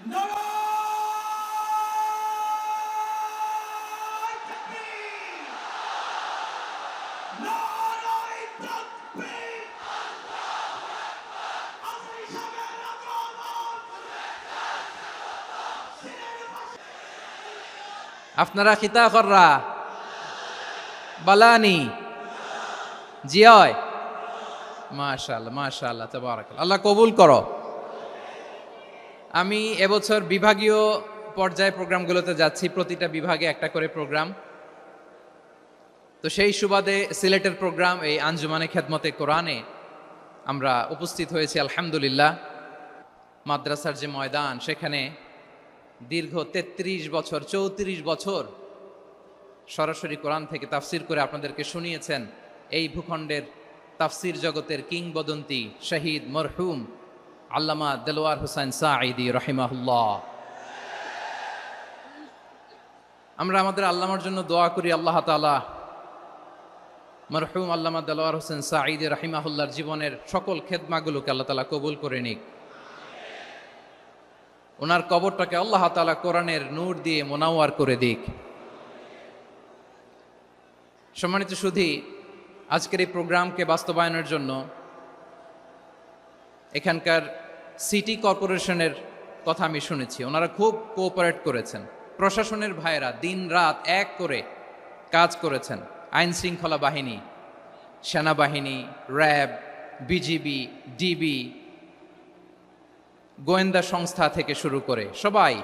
নারায়ে তাকবীর! নারায়ে তাকবীর! আজকে সাবেক রাজপথ! আপনারা খিতা কররা বালানি জিয়য় মাশাআল্লাহ মাশাআল্লাহ তাবারাকাল্লাহ। আল্লাহ কবুল করো। আমি এবছর বিভাগীয় পর্যায়ে প্রোগ্রামগুলোতে যাচ্ছি, প্রতিটা বিভাগে একটা করে প্রোগ্রাম। তো সেই সুবাদে সিলেটের প্রোগ্রাম এই আঞ্জুমানে খেদমতে কোরআনে আমরা উপস্থিত হয়েছি আলহামদুলিল্লাহ। মাদ্রাসার যে ময়দান, সেখানে দীর্ঘ 33 বছর 34 বছর সরাসরি কোরআন থেকে তাফসির করে আপনাদেরকে শুনিয়েছেন এই ভূখণ্ডের তাফসির জগতের কিংবদন্তি শহীদ মরহুম আল্লামা দেলোয়ার হোসেন সাঈদী রহিমাহুল্লাহ। আমরা আমাদের আল্লামার জন্য দোয়া করি, আল্লাহ তাআলা মরহুম আল্লামা দেলোয়ার হোসেন সাঈদী রহিমাহুল্লাহর জীবনের সকল খেদমাগুলোকে আল্লাহ তাআলা কবুল করে নিক। ওনার কবরটাকে আল্লাহ তাআলা কোরআনের নূর দিয়ে মোনাওয়ার করে দিক। সম্মানিত সুধী, আজকের এই প্রোগ্রামকে বাস্তবায়নের জন্য এখানকার সিটি কর্পোরেশনের কথা আমি শুনেছি, ওনারা খুব কোঅপারেট করেছেন। প্রশাসনের ভাইয়েরা দিন রাত এক করে কাজ করেছেন। আইন শৃঙ্খলা বাহিনী, সেনাবাহিনী, র্যাব, বিজিবি, ডিবি, গোয়েন্দা সংস্থা থেকে শুরু করে সবাই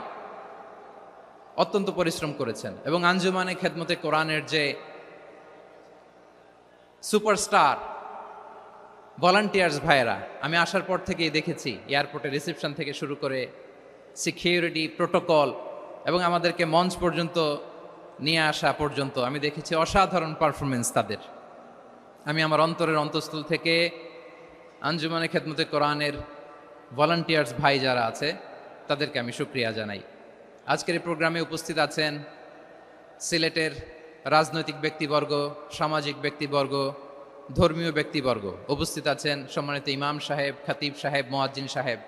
অত্যন্ত পরিশ্রম করেছেন। এবং আঞ্জুমানে খেদমতে কোরআনের যে সুপারস্টার ভলান্টিয়ার্স ভাইয়েরা, আমি আসার পর থেকেই দেখেছি এয়ারপোর্টে রিসেপশন থেকে শুরু করে সিকিউরিটি প্রোটোকল এবং আমাদেরকে মঞ্চ পর্যন্ত নিয়ে আসা পর্যন্ত আমি দেখেছি অসাধারণ পারফরমেন্স তাদের। আমি আমার অন্তরের অন্তঃস্থল থেকে আঞ্জুমানে খেদমতে কোরআনের ভলান্টিয়ার্স ভাই যারা আছে তাদেরকে আমি শুকরিয়া জানাই। আজকের এই প্রোগ্রামে উপস্থিত আছেন সিলেটের রাজনৈতিক ব্যক্তিবর্গ, সামাজিক ব্যক্তিবর্গ, ধর্মীয় ব্যক্তিবর্গ। উপস্থিত আছেন সম্মানিত ইমাম সাহেব, খতিব সাহেব, মুয়াজ্জিন সাহেব,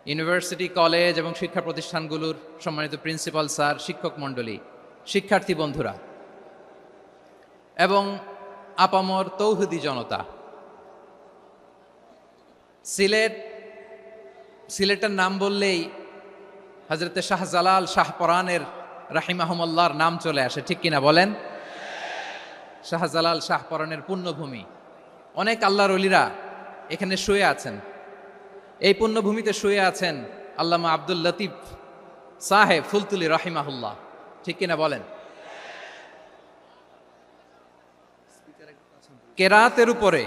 ইউনিভার্সিটি, কলেজ এবং শিক্ষা প্রতিষ্ঠানগুলোর সম্মানিত প্রিন্সিপাল স্যার, শিক্ষক মণ্ডলী, শিক্ষার্থী বন্ধুরা এবং আপামর তৌহিদি জনতা। সিলেটের নাম বললেই হযরতে শাহজালাল শাহপরানের রাহিমাহুমুল্লাহর নাম চলে আসে, ঠিক কিনা বলেন? শাহজালাল শাহপরানের পুণ্যভূমি। অনেক আল্লাহর ওলিরা এখানে শুয়ে আছেন। এই পুণ্যভূমিতে শুয়ে আছেন আল্লামা আব্দুল লতিফ সাহেব ফুলতুলি রাহিমাহুল্লাহ, ঠিক কিনা বলেন? কেরাতের উপরে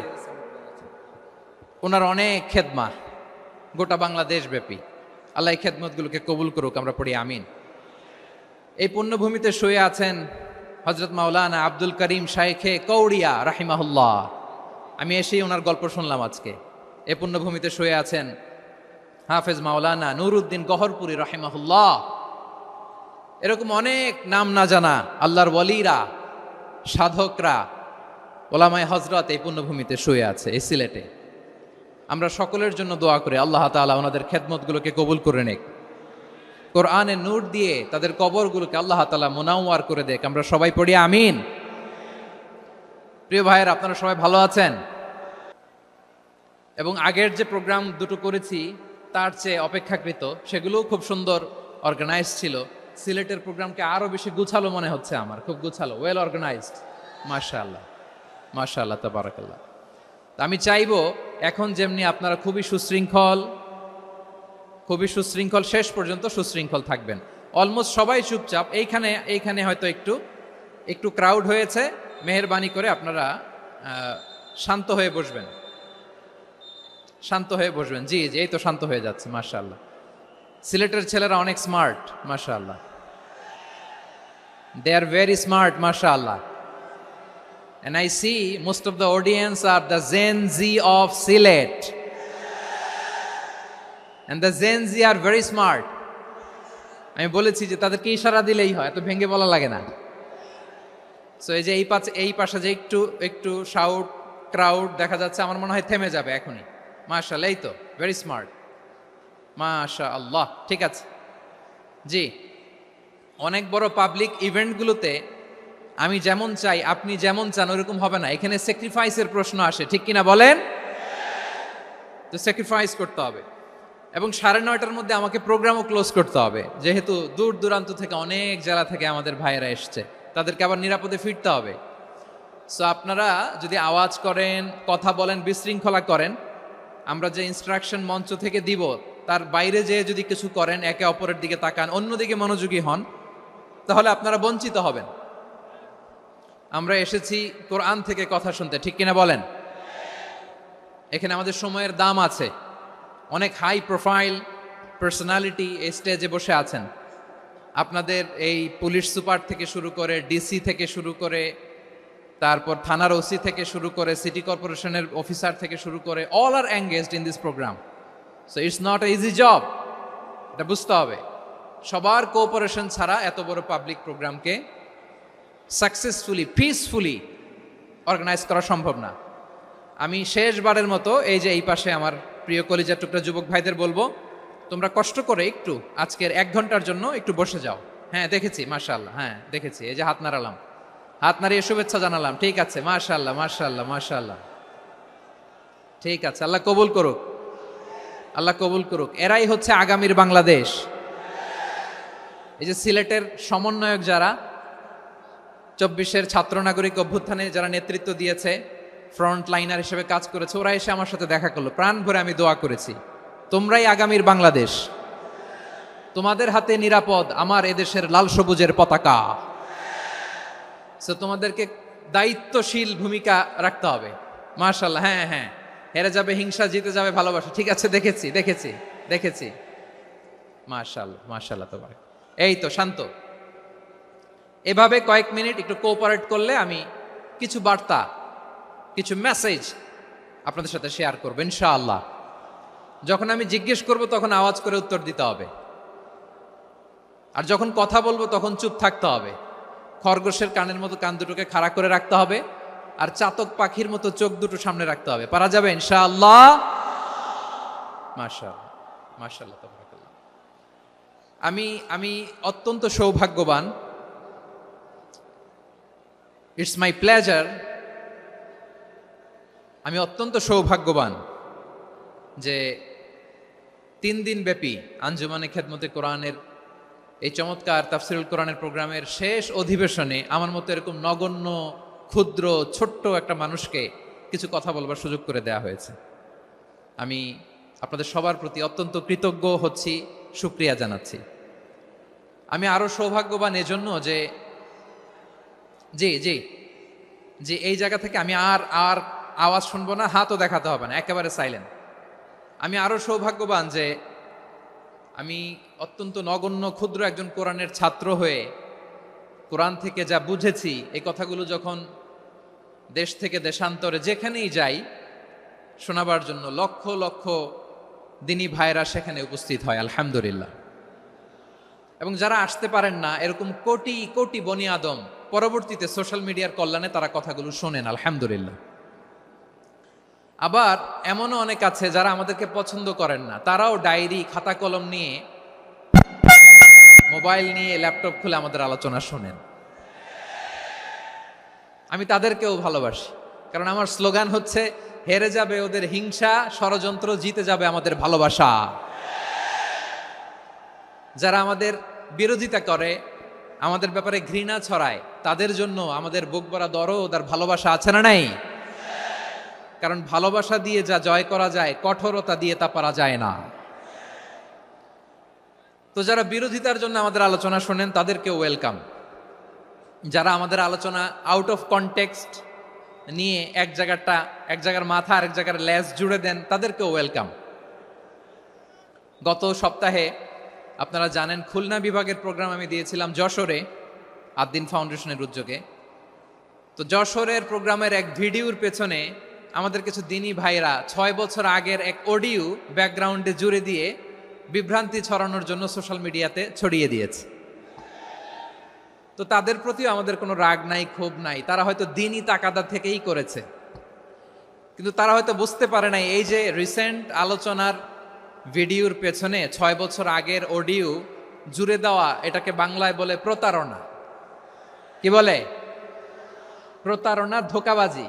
ওনার অনেক খেদমা গোটা বাংলাদেশ ব্যাপী। আল্লাহ এই খেদমতগুলোকে কবুল করুক, আমরা পড়ি আমিন। এই পুণ্যভূমিতে শুয়ে আছেন হযরত মাওলানা আব্দুল করিম শাইখে কৌড়িয়া রাহিমাহুল্লাহ। আমি এসেই ওনার গল্প শুনলাম আজকে। এই পুণ্যভূমিতে শুয়ে আছেন হাফেজ মাওলানা নুরউদ্দিন গহরপুরী রাহিমাহুল্লাহ। এরকম অনেক নাম না জানা আল্লাহর ওয়ালিরা, সাধকরা, ওলামায়ে হযরত এই পুণ্যভূমিতে শুয়ে আছে এই সিলেটে। আমরা সকলের জন্য দোয়া করি আল্লাহ তাআলা ওনাদের খেদমতগুলোকে কবুল করে নেক। কোরআনের নূর দিয়ে তাদের কবরগুলোকে আল্লাহ তাআলা মুনাওয়ার করে দেখ। আমরা সবাই পড়ি আমিন। প্রিয় ভাইয়েরা, আপনারা সবাই ভালো আছেন? এবং আগের যে প্রোগ্রাম দুটো করেছি তার চেয়ে অপেক্ষাকৃত সেগুলোও খুব সুন্দর অর্গানাইজ ছিল। সিলেটের প্রোগ্রামকে আরো বেশি গুছালো মনে হচ্ছে আমার, খুব গুছালো, ওয়েল অর্গানাইজড। মাশাআল্লাহ মাশাআল্লাহ তাবারাকাল্লাহ। আমি চাইবো এখন যেমনি আপনারা খুবই সুশৃঙ্খল শেষ পর্যন্ত সুশৃঙ্খল থাকবেন। অলমোস্ট সবাই চুপচাপ, এইখানে হয়তো একটু ক্রাউড হয়েছে, মেহেরবানি করে আপনারা শান্ত হয়ে বসবেন, শান্ত হয়ে বসবেন। জি জি, এই তো শান্ত হয়ে যাচ্ছে। মাশাআল্লাহ, সিলেটের ছেলেরা অনেক স্মার্ট, মাশাআল্লাহ, দে আর ভেরি স্মার্ট, মাশাআল্লাহ। And I see most of the audience are the Gen Z of Sylhet. And the Gen Z are very smart. আমি বলেছি যে তাদেরকে ইশারা দিলেই হয়, এত ভেঙে বলা লাগে না। সো এই যে এই পাশে যে একটু শাউট ক্রাউড দেখা যাচ্ছে, আমার মনে হয় থেমে যাবে এখনই। মাশাআল্লাহ, এই তো ভেরি স্মার্ট। মাশা আল্লাহ, ঠিক আছে। জি, অনেক বড় পাবলিক ইভেন্টগুলোতে আমি যেমন চাই আপনি যেমন চান ওরকম হবে না, এখানে স্যাক্রিফাইসের প্রশ্ন আসে, ঠিক কিনা বলেন? তো স্যাক্রিফাইস করতে হবে এবং 9:30টার মধ্যে আমাকে প্রোগ্রামও ক্লোজ করতে হবে, যেহেতু দূর দূরান্ত থেকে অনেক জেলা থেকে আমাদের ভাইয়েরা এসছে, তাদেরকে আবার নিরাপদে ফিরতে হবে। সো আপনারা যদি আওয়াজ করেন, কথা বলেন, বিশৃঙ্খলা করেন, আমরা যে ইনস্ট্রাকশন মঞ্চ থেকে দিব তার বাইরে যেয়ে যদি কিছু করেন, একে অপরের দিকে তাকান, অন্যদিকে মনোযোগী হন, তাহলে আপনারা বঞ্চিত হবেন। আমরা এসেছি কোরআন থেকে কথা শুনতে, ঠিক কিনা বলেন? এখানে আমাদের সময়ের দাম আছে। অনেক হাই প্রোফাইল পার্সোনালিটি এই স্টেজে বসে আছেন। আপনাদের এই পুলিশ সুপার থেকে শুরু করে, ডিসি থেকে শুরু করে, তারপর থানার ওসি থেকে শুরু করে, সিটি কর্পোরেশনের অফিসার থেকে শুরু করে, all are engaged in this program. So it's not a easy job, এটা বুঝতে হবে। সবার কোঅপারেশন ছাড়া এত বড় পাবলিক প্রোগ্রামকে সাকসেসফুলি, পিসফুলি অর্গানাইজ করা সম্ভব না। আমি শেষবারের মতো এই যে এই পাশে আমার প্রিয় কলিজার টুকরা যুবক ভাইদের বলবো, তোমরা কষ্ট করে একটু আজকের 1 ঘন্টার জন্য একটু বসে যাও। হ্যাঁ দেখেছি, মাশাআল্লাহ, হ্যাঁ দেখেছি, এই যে হাত নাড়ালাম, হাত নাড়িয়ে শুভেচ্ছা জানালাম, ঠিক আছে, মাশাআল্লাহ মাশাআল্লাহ মাশাআল্লাহ, ঠিক আছে, আল্লাহ কবুল করুক, আল্লাহ কবুল করুক। এরাই হচ্ছে আগামীর বাংলাদেশ। এই যে সিলেটের সমন্বয়ক যারা 24-এর ছাত্র নাগরিক অভ্যুত্থানে যারা নেতৃত্ব দিয়েছে, ফ্রন্ট লাইনার হিসেবে কাজ করেছে, ওরা এসে আমার সাথে দেখা করলো, প্রাণ ভরে আমি দোয়া করেছি, তোমরাই আগামীর বাংলাদেশ, তোমাদের হাতে নিরাপদ আমার এদেশের লাল সবুজের পতাকা। সো তোমাদেরকে দায়িত্বশীল ভূমিকা রাখতে হবে। মাশাআল্লাহ, হ্যাঁ হ্যাঁ, হেরে যাবে হিংসা, জিতে যাবে ভালোবাসা, ঠিক আছে, দেখেছি দেখেছি দেখেছি, মাশাআল্লাহ মাশাআল্লাহ, তোমার এই তো শান্ত। এভাবে কয়েক মিনিট একটু কোঅপারেট করলে আমি কিছু বার্তা, কিছু মেসেজ আপনাদের সাথে শেয়ার করবো ইনশাআল্লাহ। যখন আমি জিজ্ঞেস করব তখন আওয়াজ করে উত্তর দিতে হবে, আর যখন কথা বলবো তখন চুপ থাকতে হবে। খরগোশের কানের মতো কান দুটোকে খাড়া করে রাখতে হবে, আর চাতক পাখির মতো চোখ দুটো সামনে রাখতে হবে। পারা যাবে ইনশাআল্লাহ? মাশাআল্লাহ মাশাআল্লাহ, তাবারাকাল্লাহ। আমি অত্যন্ত সৌভাগ্যবান, ইটস মাই প্লেজার, আমি অত্যন্ত সৌভাগ্যবান যে 3 দিন ব্যাপী আঞ্জুমানে খেদমতে কোরআনের এই চমৎকার তাফসিরুল কোরআনের প্রোগ্রামের শেষ অধিবেশনে আমার মতো এরকম নগণ্য, ক্ষুদ্র, ছোট্ট একটা মানুষকে কিছু কথা বলবার সুযোগ করে দেয়া হয়েছে। আমি আপনাদের সবার প্রতি অত্যন্ত কৃতজ্ঞ হচ্ছি, শুকরিয়া জানাচ্ছি। আমি আরো সৌভাগ্যবান এজন্য যে জি জি জি এই জায়গা থেকে আমি আর আর আওয়াজ শুনবো না, হাতও দেখাতে হবে না, একেবারে সাইলেন্ট। আমি আরো সৌভাগ্যবান যে আমি অত্যন্ত নগণ্য, ক্ষুদ্র একজন কোরআনের ছাত্র হয়ে কোরআন থেকে যা বুঝেছি, এই কথাগুলো যখন দেশ থেকে দেশান্তরে যেখানেই যাই শোনাবার জন্য লক্ষ লক্ষ দিনী ভাইরা সেখানে উপস্থিত হয়, আলহামদুলিল্লাহ। এবং যারা আসতে পারেন না, এরকম কোটি কোটি বনি আদম পরবর্তীতে সোশ্যাল মিডিয়ার কল্যাণে তারা কথাগুলো শোনেন, আলহামদুলিল্লাহ। আবার এমনও অনেক আছে যারা আমাদেরকে পছন্দ করেন না, তারাও ডায়েরি, খাতা কলম নিয়ে, মোবাইল নিয়ে, ল্যাপটপ খুলে আমাদের আলোচনা শোনেন। আমি তাদেরকেও ভালোবাসি, কারণ আমার স্লোগান হচ্ছে, হেরে যাবে ওদের হিংসা, ষড়যন্ত্র, জিতে যাবে আমাদের ভালোবাসা। যারা আমাদের বিরোধিতা করে, আমাদের ব্যাপারে ঘৃণা ছড়ায়, তাদের জন্য আমাদের বুক ভরা দরদ আর ভালোবাসা আছে না নাই? কারণ ভালোবাসা দিয়ে যা জয় করা যায়, কঠোরতা দিয়ে তা পারা যায় না। তো যারা বিরোধিতার জন্য আমাদের আলোচনা শোনেন তাদেরকেও ওয়েলকাম। যারা আমাদের আলোচনা আউট অফ কনটেক্সট নিয়ে এক জায়গার মাথা আর এক জায়গার লেজ জুড়ে দেন, তাদেরকেও ওয়েলকাম। গত সপ্তাহে আপনারা জানেন খুলনা বিভাগের প্রোগ্রাম আমি দিয়েছিলাম যশোরে, আদ্দিন ফাউন্ডেশনের উদ্যোগে। তো যশোরের প্রোগ্রামের এক ভিডিওর পেছনে আমাদের কিছু দিনী ভাইরা 6 বছর আগের এক অডিও ব্যাকগ্রাউন্ডে জুড়ে দিয়ে বিভ্রান্তি ছড়ানোর জন্য সোশ্যাল মিডিয়াতে ছড়িয়ে দিয়েছে। তো তাদের প্রতিও আমাদের কোনো রাগ নাই, ক্ষোভ নাই, তারা হয়তো দিনই তাকাদা থেকেই করেছে, কিন্তু তারা হয়তো বুঝতে পারে নাই এই যে রিসেন্ট আলোচনার ভিডিওর পেছনে 6 বছর আগের অডিও জুড়ে দেওয়া, এটাকে বাংলায় বলে প্রতারণা। কি বলে? প্রতারণা, ধোঁকাবাজি।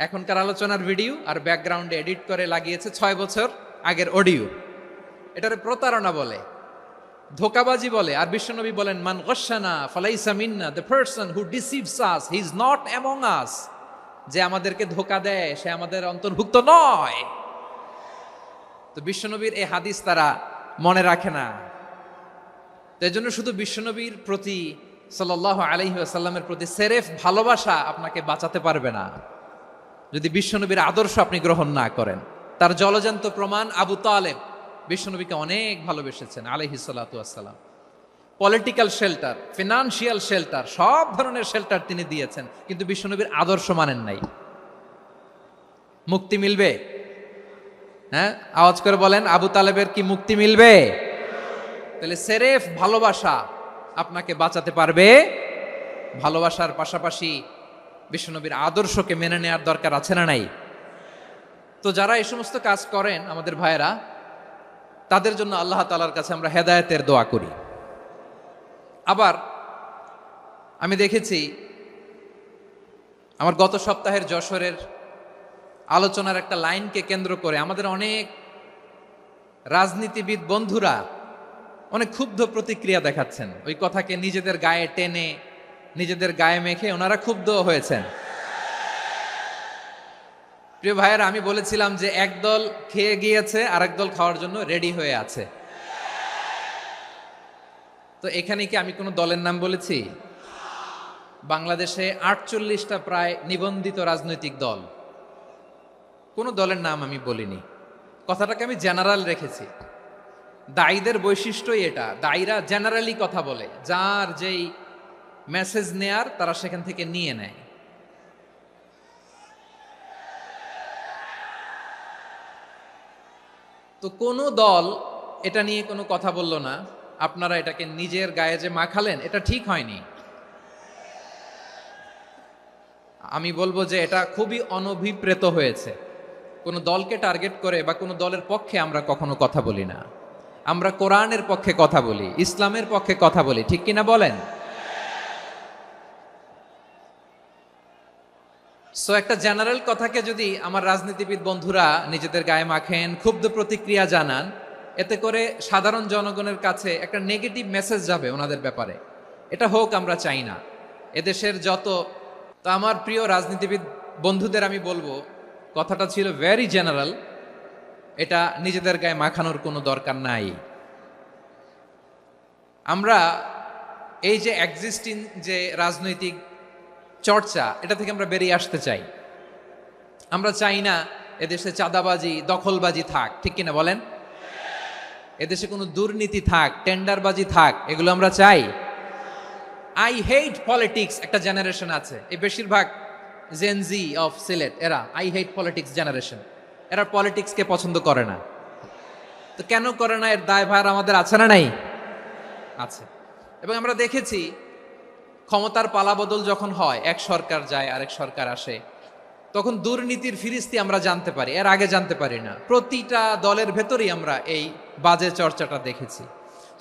এখনকার আলোচনার ভিডিও আর ব্যাকগ্রাউন্ডে এডিট করে লাগিয়েছে 6 বছর আগের অডিও। এটারে প্রতারণা বলে, ধোঁকাবাজি বলে। আর বিশ্বনবী বলেন, মান গশানা ফালাইসা মিন্না, the person who deceives us he is not among us. যে আমাদেরকে ধোঁকা দেয় সে আমাদের অন্তর্ভুক্ত নয়। তো বিশ্বনবীর এই হাদিস তারা মনে রাখে না। তো এই জন্য শুধু বিশ্বনবীর প্রতি সাল্লাল্লাহু আলাইহি ওয়াসাল্লামের প্রতি সেরেফ ভালোবাসা আপনাকে বাঁচাতে পারবে না যদি বিশ্বনবীর আদর্শ আপনি গ্রহণ না করেন। তার জলজান্ত প্রমাণ আবু তালেব বিশ্বনবীকে অনেক ভালোবেসেছেন আলাইহিস সালাতু ওয়াসসালাম। পলিটিক্যাল শেল্টার, ফিনান্সিয়াল শেল্টার, সব ধরনের শেল্টার তিনি দিয়েছেন, কিন্তু বিশ্বনবীর আদর্শ মানেন নাই। মুক্তি মিলবে? হ্যাঁ, আওয়াজ করে বলেন, আবু তালেবের কি মুক্তি মিলবে? তাহলে সেরেফ ভালোবাসা আপনাকে বাঁচাতে পারবে। ভালোবাসার পাশাপাশি বিশ্বনবীর আদর্শকে মেনে নেওয়ার দরকার আছে না নাই? তো যারা এই সমস্ত কাজ করেন আমাদের ভাইয়েরা, তাদের জন্য আল্লাহ তাআলার কাছে আমরা হেদায়েতের দোয়া করি। আবার আমি দেখেছি আমার গত সপ্তাহের যশোরের আলোচনার একটা লাইনকে কেন্দ্র করে আমাদের অনেক রাজনীতিবিদ বন্ধুরা অনেক ক্ষুব্ধ প্রতিক্রিয়া দেখাচ্ছেন। ওই কথাকে নিজেদের গায়ে টেনে, নিজেদের গায়ে মেখে ওনারা ক্ষুব্ধ হয়েছেন। প্রিয় ভাইয়েরা, আমি বলেছিলাম যে একদল খেয়ে গিয়েছে আর একদল খাওয়ার জন্য রেডি হয়ে আছে। তো এখানে কি আমি কোনো দলের নাম বলেছি? বাংলাদেশে 48টা প্রায় নিবন্ধিত রাজনৈতিক দল, কোনো দলের নাম আমি বলিনি। কথাটাকে আমি জেনারেল রেখেছি। দায়ীদের বৈশিষ্ট্যই এটা, দায়ীরা জেনারেলি কথা বলে, যার যেই মেসেজ নেয়ার তারা সেখান থেকে নিয়ে নেয়। তো কোনো দল এটা নিয়ে কোনো কথা বলল না। আপনারা এটাকে নিজের গায়ে যে মাখালেন, এটা ঠিক হয়নি। আমি বলবো যে এটা খুবই অনভিপ্রেত হয়েছে। কোনো দলকে টার্গেট করে বা কোনো দলের পক্ষে আমরা কখনো কথা বলি না। আমরা কোরআনের পক্ষে কথা বলি, ইসলামের পক্ষে কথা বলি, ঠিক কিনা বলেন? সো একটা জেনারেল কথাকে যদি আমার রাজনীতিবিদ বন্ধুরা নিজেদের গায়ে মাখেন, ক্ষুব্ধ প্রতিক্রিয়া জানান, এতে করে সাধারণ জনগণের কাছে একটা নেগেটিভ মেসেজ যাবে ওনাদের ব্যাপারে। এটা হোক আমরা চাই না। এদেশের যত, তো আমার প্রিয় রাজনীতিবিদ বন্ধুদের আমি বলবো, কথাটা ছিল ভেরি জেনারেল, এটা নিজেদের গায়ে মাখানোর কোনো দরকার নাই। আমরা এই যে এক্সিস্টিং যে রাজনৈতিক চর্চা, এটা থেকে আমরা বেরিয়ে আসতে চাই। আমরা চাই না এদেশে চাঁদাবাজি, দখলবাজি থাক, ঠিক কিনা বলেন? এদেশে কোনো দুর্নীতি থাক, টেন্ডারবাজি থাক, এগুলো আমরা চাই। আই হেট পলিটিক্স একটা জেনারেশন আছে, এই বেশিরভাগ জেনজি অফ সিলেট, এরা আই হেট পলিটিক্স জেনারেশন। এরা পলিটিক্সকে পছন্দ করে না। তো কেন করে না, এর দায়ভার আমাদের আছে না নাই? আছে। এবং আমরা দেখেছি ক্ষমতার পালাবদল যখন হয়, এক সরকার যায় আরেক সরকার আসে, তখন দুর্নীতির ফিরিস্তি আমরা জানতে পারি, এর আগে জানতে পারি না। প্রতিটা দলের ভেতরেই আমরা এই বাজে চর্চাটা দেখেছি।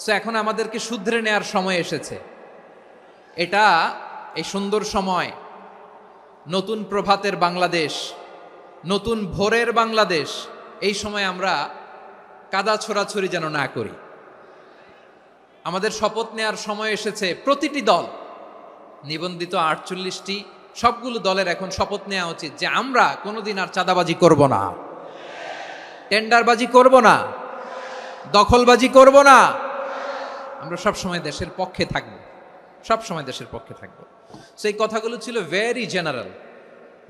সো এখন আমাদেরকে শুধরে নেওয়ার সময় এসেছে। এটা এই সুন্দর সময়, নতুন প্রভাতের বাংলাদেশ, নতুন ভোরের বাংলাদেশ, এই সময় আমরা কাদা ছোড়াছড়ি যেন না করি। আমাদের শপথ নেওয়ার সময় এসেছে। প্রতিটি দল, নিবন্ধিত 48টি, সবগুলো দলের এখন শপথ নেওয়া উচিত যে আমরা কোনোদিন আর চাঁদাবাজি করব না, টেন্ডারবাজি করব না, দখলবাজি করব না। আমরা সবসময় দেশের পক্ষে থাকব, সবসময় দেশের পক্ষে থাকব। সেই কথাগুলো ছিল ভেরি জেনারেল।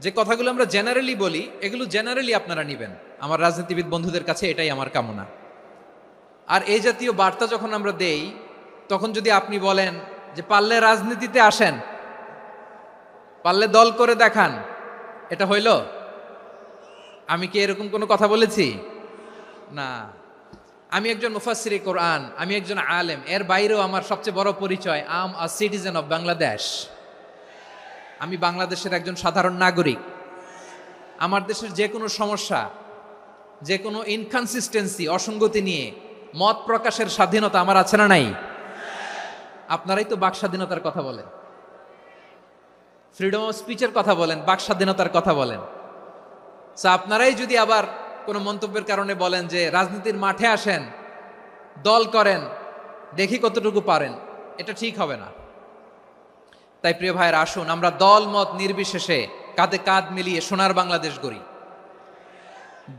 যে কথাগুলো আমরা জেনারেলি বলি, এগুলো জেনারেলি আপনারা নেবেন। আমার রাজনীতিবিদ বন্ধুদের কাছে এটাই আমার কামনা। আর এই জাতীয় বার্তা যখন আমরা দেই, তখন যদি আপনি বলেন যে পারলে রাজনীতিতে আসেন, পারলে দল করে দেখান, এটা হইল? আমি কি এরকম কোনো কথা বলেছি? না। আমি একজন মুফাসসিরে কোরআন, আমি একজন আলেম, এর বাইরেও আমার সবচেয়ে বড় পরিচয় আম আ সিটিজেন অফ বাংলাদেশ। আমি বাংলাদেশের একজন সাধারণ নাগরিক। আমার দেশের যে কোনো সমস্যা যে কোনো ইনকনসিস্টেন্সি, অসঙ্গতি নিয়ে মত প্রকাশের স্বাধীনতা আমার আছে না নাই? আপনারাই তো বাক স্বাধীনতার কথা বলেন, ফ্রিডম অফ স্পিচের কথা বলেন, বাক স্বাধীনতার কথা বলেন। আপনারাই যদি আবার কোনো মন্তব্যের কারণে বলেন যে রাজনীতির মাঠে আসেন, দল করেন, দেখি কতটুকু পারেন, এটা ঠিক হবে না। তাই প্রিয় ভাইয়ের, আসুন আমরা দল মত নির্বিশেষে কাঁধে কাঁধ মিলিয়ে সোনার বাংলাদেশ গড়ি,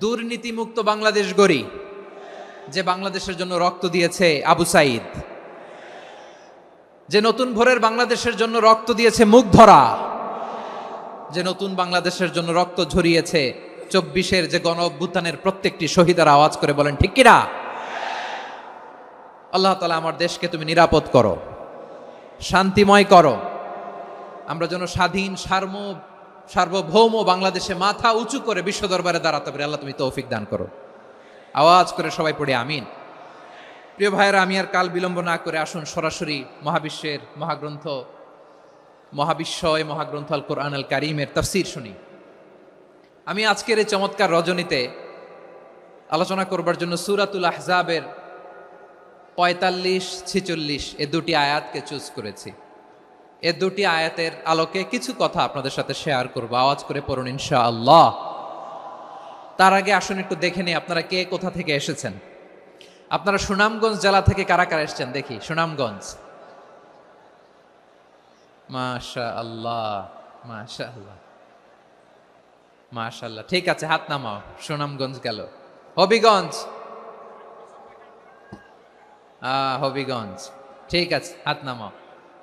দুর্নীতিমুক্ত বাংলাদেশ গড়ি, যে বাংলাদেশের জন্য রক্ত দিয়েছে আবু সাইদ, যে নতুন ভোরের বাংলাদেশের জন্য রক্ত দিয়েছে মুগ্ধরা, যে নতুন বাংলাদেশের জন্য রক্ত ঝরিয়েছে 24-এর যে গণ অভ্যুত্থানের প্রত্যেকটি শহীদের আওয়াজ করে বলেন ঠিক কিনা? আল্লাহ তাআলা আমার দেশকে তুমি নিরাপদ করো, শান্তিময় করো, আমরা যেন স্বাধীন সার্বভৌম বাংলাদেশে মাথা উঁচু করে বিশ্ব দরবারে দাঁড়াতে পারি। আল্লাহ তুমি তৌফিক দান করো। আওয়াজ করে সবাই পড়ে আমিন। প্রিয় ভাইয়েরা, আমি আর কাল বিলম্ব না করে আসুন সরাসরি মহাবিশ্বের মহাগ্রন্থ, মহাবিশ্বয় মহাগ্রন্থ আল কোরআন আল কারীমের তাফসীর শুনি। আমি আজকের এই চমৎকার রজনীতে আলোচনা করবার জন্য সূরাতুল আহজাবের 45-46 এ দুটি আয়াতকে চুজ করেছি। এ দুটি আয়াতের আলোকে কিছু কথা আপনাদের সাথে শেয়ার করব। আওয়াজ করে পড়ুন ইনশাআল্লাহ। তার আগে আসুন একটু দেখে নিই আপনারা কে কোথা থেকে এসেছেন। আপনারা সুনামগঞ্জ জেলা থেকে কারা কারা এসেছেন দেখি। সুনামগঞ্জ, মাশাআল্লাহ মাশাআল্লাহ মাশাআল্লাহ, ঠিক আছে, হাত নামাও। সুনামগঞ্জ গেল। হবিগঞ্জ, হবিগঞ্জ, ঠিক আছে, হাত নামাও।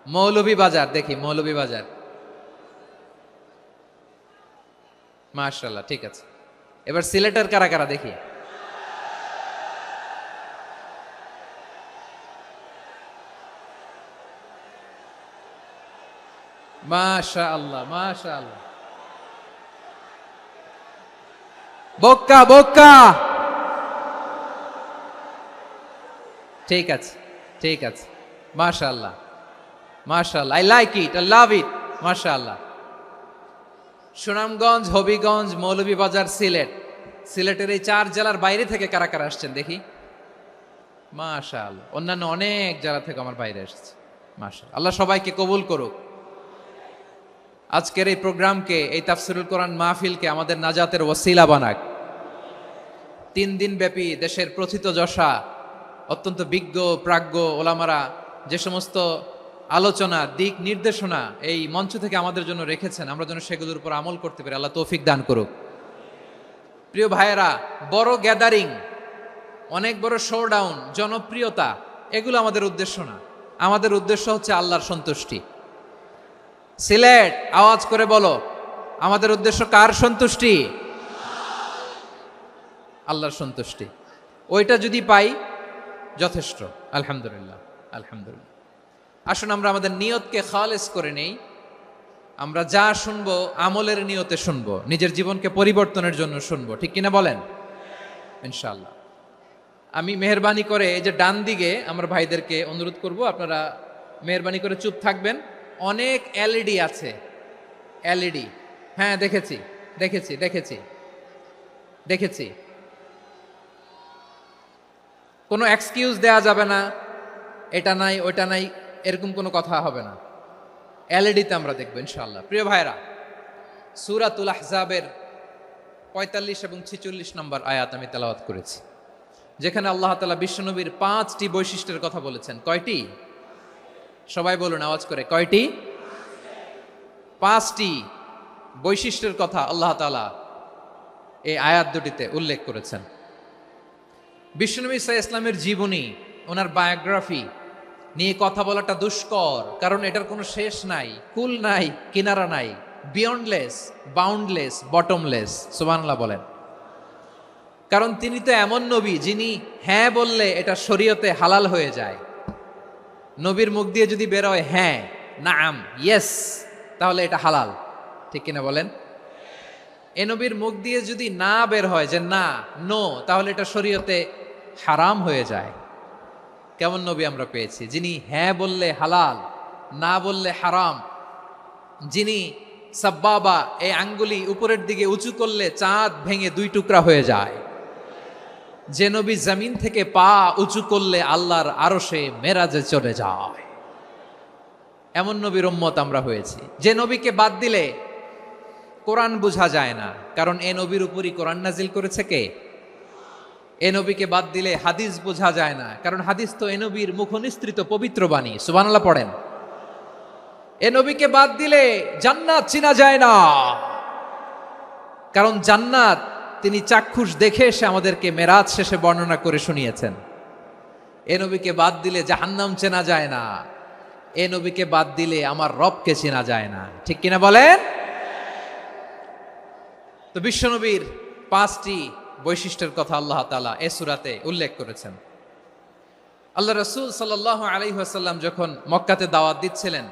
মৌলভীবাজার, দেখি মৌলভীবাজার, মাশাআল্লাহ, ঠিক আছে। এবার সিলেটের কারা কারা দেখি। মাশাআল্লাহ মাশাআল্লাহ। বক্কা বক্কা, ঠিক আছে ঠিক আছে, মাশাআল্লাহ মাশাআল্লাহ, I like it, I love it, মাশাআল্লাহ। সুনামগঞ্জ, হবিগঞ্জ, মৌলভীবাজার, সিলেট। সিলেটের এই 4 জেলার বাইরে থেকে কারা কারা আসছেন দেখি। মাশাআল্লাহ, অন্যান্য অনেক জেলা থেকে আমার বাইরে এসেছে, মাশাআল্লাহ। আল্লাহ সবাইকে কবুল করুক। আজকের এই প্রোগ্রামকে, এই তাফসীরুল কোরআন মাহফিলকে আমাদের নাজাতের ওসিলা বানাক। 3 দিন ব্যাপী দেশের প্রথিতযশা অত্যন্ত বিজ্ঞ প্রাজ্ঞ ওলামারা যে সমস্ত আলোচনা, দিক নির্দেশনা এই মঞ্চ থেকে আমাদের জন্য রেখেছেন, আমরা যেন সেগুলোর উপর আমল করতে পারি। আল্লাহ তৌফিক দান করুক। প্রিয় ভাইয়েরা, বড় গ্যাদারিং, অনেক বড় শোডাউন, জনপ্রিয়তা, এগুলো আমাদের উদ্দেশ্য না। আমাদের উদ্দেশ্য হচ্ছে আল্লাহর সন্তুষ্টি। সিলেট, আওয়াজ করে বলো, আমাদের উদ্দেশ্য কার সন্তুষ্টি? আল্লাহর সন্তুষ্টি। ওইটা যদি পাই যথেষ্ট, আলহামদুলিল্লাহ আলহামদুলিল্লাহ। আসুন আমরা আমাদের নিয়তকে খালেস করে নেই। আমরা যা শুনবো আমলের নিয়তে শুনবো, নিজের জীবনকে পরিবর্তনের জন্য শুনবো, ঠিক কিনা বলেন? ইনশাআল্লাহ। আমি মেহরবানি করে এই যে ডান দিকে আমার ভাইদেরকে অনুরোধ করব, আপনারা মেহরবানি করে চুপ থাকবেন। অনেক এলইডি আছে, এলইডি, হ্যাঁ দেখেছি দেখেছি দেখেছি দেখেছি। কোনো এক্সকিউজ দেয়া যাবে না, এটা নাই ওইটা নাই, এরকম কোনো কথা হবে না। এলইডিতে আমরা দেখবো ইনশাআল্লাহ। প্রিয় ভাইরা, সূরাতুল আহজাবের 45 এবং 46 নম্বর আয়াত আমি তেলাওয়াত করেছি, যেখানে আল্লাহ তাআলা বিশ্বনবীর 5টি বৈশিষ্ট্যের কথা বলেছেন। কয়টি? সবাই বলুন আওয়াজ করে, কয়টি? 5টি বৈশিষ্ট্যের কথা আল্লাহ তাআলা এই আয়াত দুটিতে উল্লেখ করেছেন। বিশ্বনবী সাল্লাল্লাহু আলাইহি ইসলামের জীবনী, ওনার বায়োগ্রাফি নিয়ে কথা বলাটা দুষ্কর, কারণ এটার কোনো শেষ নাই, কুল নাই, কিনারা নাই, বিয়ন্ডলেস, বাউন্ডলেস, বটমলেস। সুবহানাল্লাহ বলেন। কারণ তিনি তো এমন নবী যিনি হ্যাঁ বললে এটা শরীয়তে হালাল হয়ে যায়। নবীর মুখ দিয়ে যদি বের হয় হ্যাঁ, নাম, ইয়েস, তাহলে এটা হালাল, ঠিক কিনা বলেন? এ নবীর মুখ দিয়ে যদি না বের হয় যে না, নো, তাহলে এটা শরীয়তে হারাম হয়ে যায়। কেমন নবী আমরা পেয়েছি, যিনি হ্যাঁ বললে হালাল, না বললে হারাম, যিনি সাব্বাবা, এই আঙ্গুলি উপরের দিকে উঁচু করলে চাঁদ ভেঙে 2 টুকরা হয়ে যায়। যে নবী জমিন থেকে পা উঁচু করলে আল্লাহর আরশে মেরাজে চলে যায়, এমন নবীর উম্মত আমরা হয়েছি। যে নবীকে বাদ দিলে কোরআন বোঝা যায় না, কারণ এ নবীর উপরই কোরআন নাজিল করেছে কে? এ নবীকে বাদ দিলে হাদিস বোঝা যায় না, কারণ হাদিস তো এ নবীর মুখনিসৃত পবিত্র বাণী। সুবহানাল্লাহ পড়েন। এ নবীকে বাদ দিলে জান্নাত চিনা যায় না, কারণ জান্নাত তিনি চাক্ষুষ দেখে এসে আমাদেরকে মেরাজ শেষে বর্ণনা করে শুনিয়েছেন। এ নবীকে বাদ দিলে জাহান্নাম চেনা যায় না, এ নবীকে বাদ দিলে আমার রবকে চেনা যায় না। ঠিক কিনা বলেন? তো বিশ্বনবীর 5টি বৈশিষ্ট্যের কথা আল্লাহ তাআলা এ সূরাতে উল্লেখ করেছেন। আল্লাহ রাসূল সাল্লাল্লাহু আলাইহি ওয়াসাল্লাম যখন মক্কাতে দাওয়াত দিচ্ছিলেন,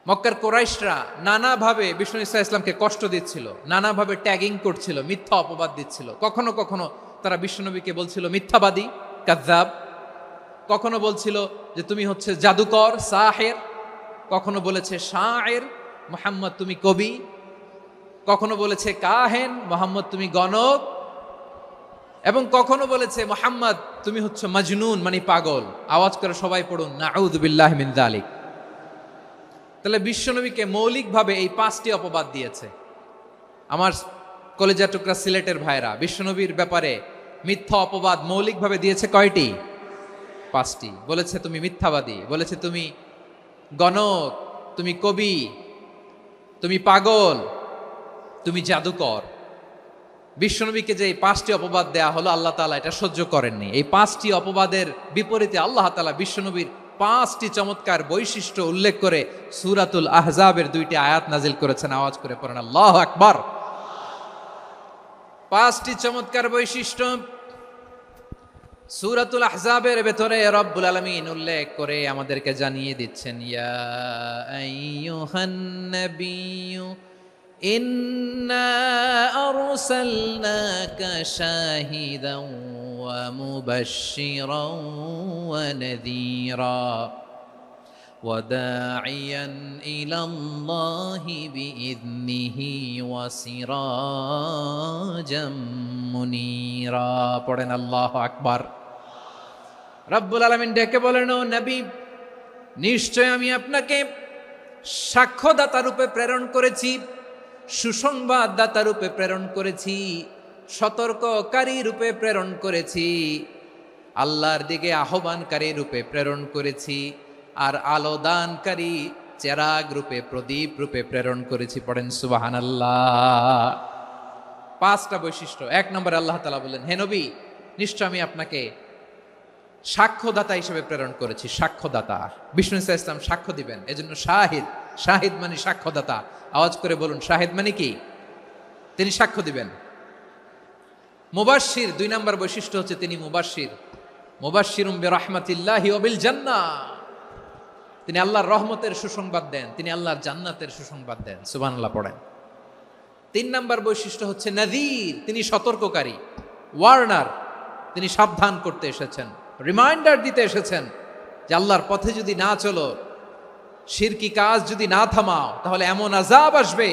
মক্কার কুরাইশরা নানাভাবে বিষ্ণু ঈসা ইসলামকে কষ্ট দিচ্ছিল, নানাভাবে ট্যাগিং করছিল, মিথ্যা অপবাদ দিচ্ছিল। কখনো কখনো তারা বিশ্বনবীকে বলছিল মিথ্যাবাদী, কাযযাব। কখনো বলছিল যে তুমি হচ্ছে জাদুকর, সাহের। কখনো বলেছে শায়ের, মুহাম্মদ তুমি কবি। কখনো বলেছে কাহেন, মুহাম্মদ তুমি গণক। এবং কখনো বলেছে মুহাম্মদ তুমি হচ্ছে মাজনুন, মানে পাগল। আওয়াজ করে সবাই পড়ুন নাউযু বিল্লাহি মিন যালিক। তাহলে বিশ্বনবীকে মৌলিকভাবে এই 5টি অপবাদ দিয়েছে। আমার কলেজা টুকরা সিলেটের ভাইরা, বিশ্বনবীর ব্যাপারে মিথ্যা অপবাদ মৌলিকভাবে দিয়েছে কয়টি? 5টি। বলেছে তুমি মিথ্যাবাদী, বলেছে তুমি গণক, তুমি কবি, তুমি পাগল, তুমি জাদুকর। বিশ্বনবীকে যে এই 5টি অপবাদ দেয়া হলো, আল্লাহ তাআলা এটা সহ্য করেননি। এই 5টি অপবাদের বিপরীতে আল্লাহ তাআলা বিশ্বনবীর 5টি চমৎকার বৈশিষ্ট্য উল্লেখ করে সূরাতুল আহজাবের 2টি আয়াত নাজিল করেছেন। আওয়াজ করে পড়েন আল্লাহু আকবার। 5টি চমৎকার বৈশিষ্ট্য সূরাতুল আহজাবের ভেতরে রব্বুল আলামিন উল্লেখ করে আমাদেরকে জানিয়ে দিচ্ছেন, ইয়া আইয়ুহান নাবিয়্যু ইন্না আরসালনাকা শাহিদান ওয়া মুবাশশিরান ওয়া নাযীরা ওয়া দাঈয়ান ইলাল্লাহি বিইذনিহি ওয়া সিরাজাম মুনীরা। পড়েন আল্লাহু আকবার। রব্বুল আলামিন ডেকে বলেন, ও নবী, নিশ্চয় আমি আপনাকে সাক্ষ্যদাতা রূপে প্রেরণ করেছি, সুসংবাদদাতা রূপে প্রেরণ করেছি, সতর্ককারী রূপে প্রেরণ করেছি, আল্লাহর দিকে আহ্বানকারী রূপে প্রেরণ করেছি, আর আলো দানকারী চেরাগ রূপে, প্রদীপ রূপে প্রেরণ করেছি। পড়েন সুবহানাল্লাহ। 5টা বৈশিষ্ট্য। 1 নম্বরে আল্লাহ তাআলা বলেন, হে নবী, নিশ্চয় আমি আপনাকে সাক্ষ্যদাতা হিসেবে প্রেরণ করেছি। সাক্ষ্যদাতা, বিষ্ণু ঈসা ইসলাম সাক্ষ্য দিবেন, এজন্য শাহিদ। শাহিদ মানে সাক্ষ্যদাতা। আওয়াজ করে বলুন, শাহিদ মানে কি? তিনি সাক্ষ্য দিবেন। মুবাশশির, 2 নম্বর বৈশিষ্ট্য হচ্ছে তিনি মুবাশশির। মুবাশশিরুম বিরাহমাতিল্লাহি ওয়া বিল জান্নাহ। তিনি আল্লাহর রহমতের সুসংবাদ দেন, তিনি আল্লাহর জান্নাতের সুসংবাদ দেন। সুবহানাল্লাহ পড়েন। 3 নম্বর বৈশিষ্ট্য হচ্ছে নাযীর, তিনি সতর্ককারী, ওয়ার্নার। তিনি সাবধান করতে এসেছেন, রিমাইন্ডার দিতে এসেছেন যে আল্লাহর পথে যদি না চলো, শিরকি কাজ যদি না থামাও, তাহলে এমন আযাব আসবে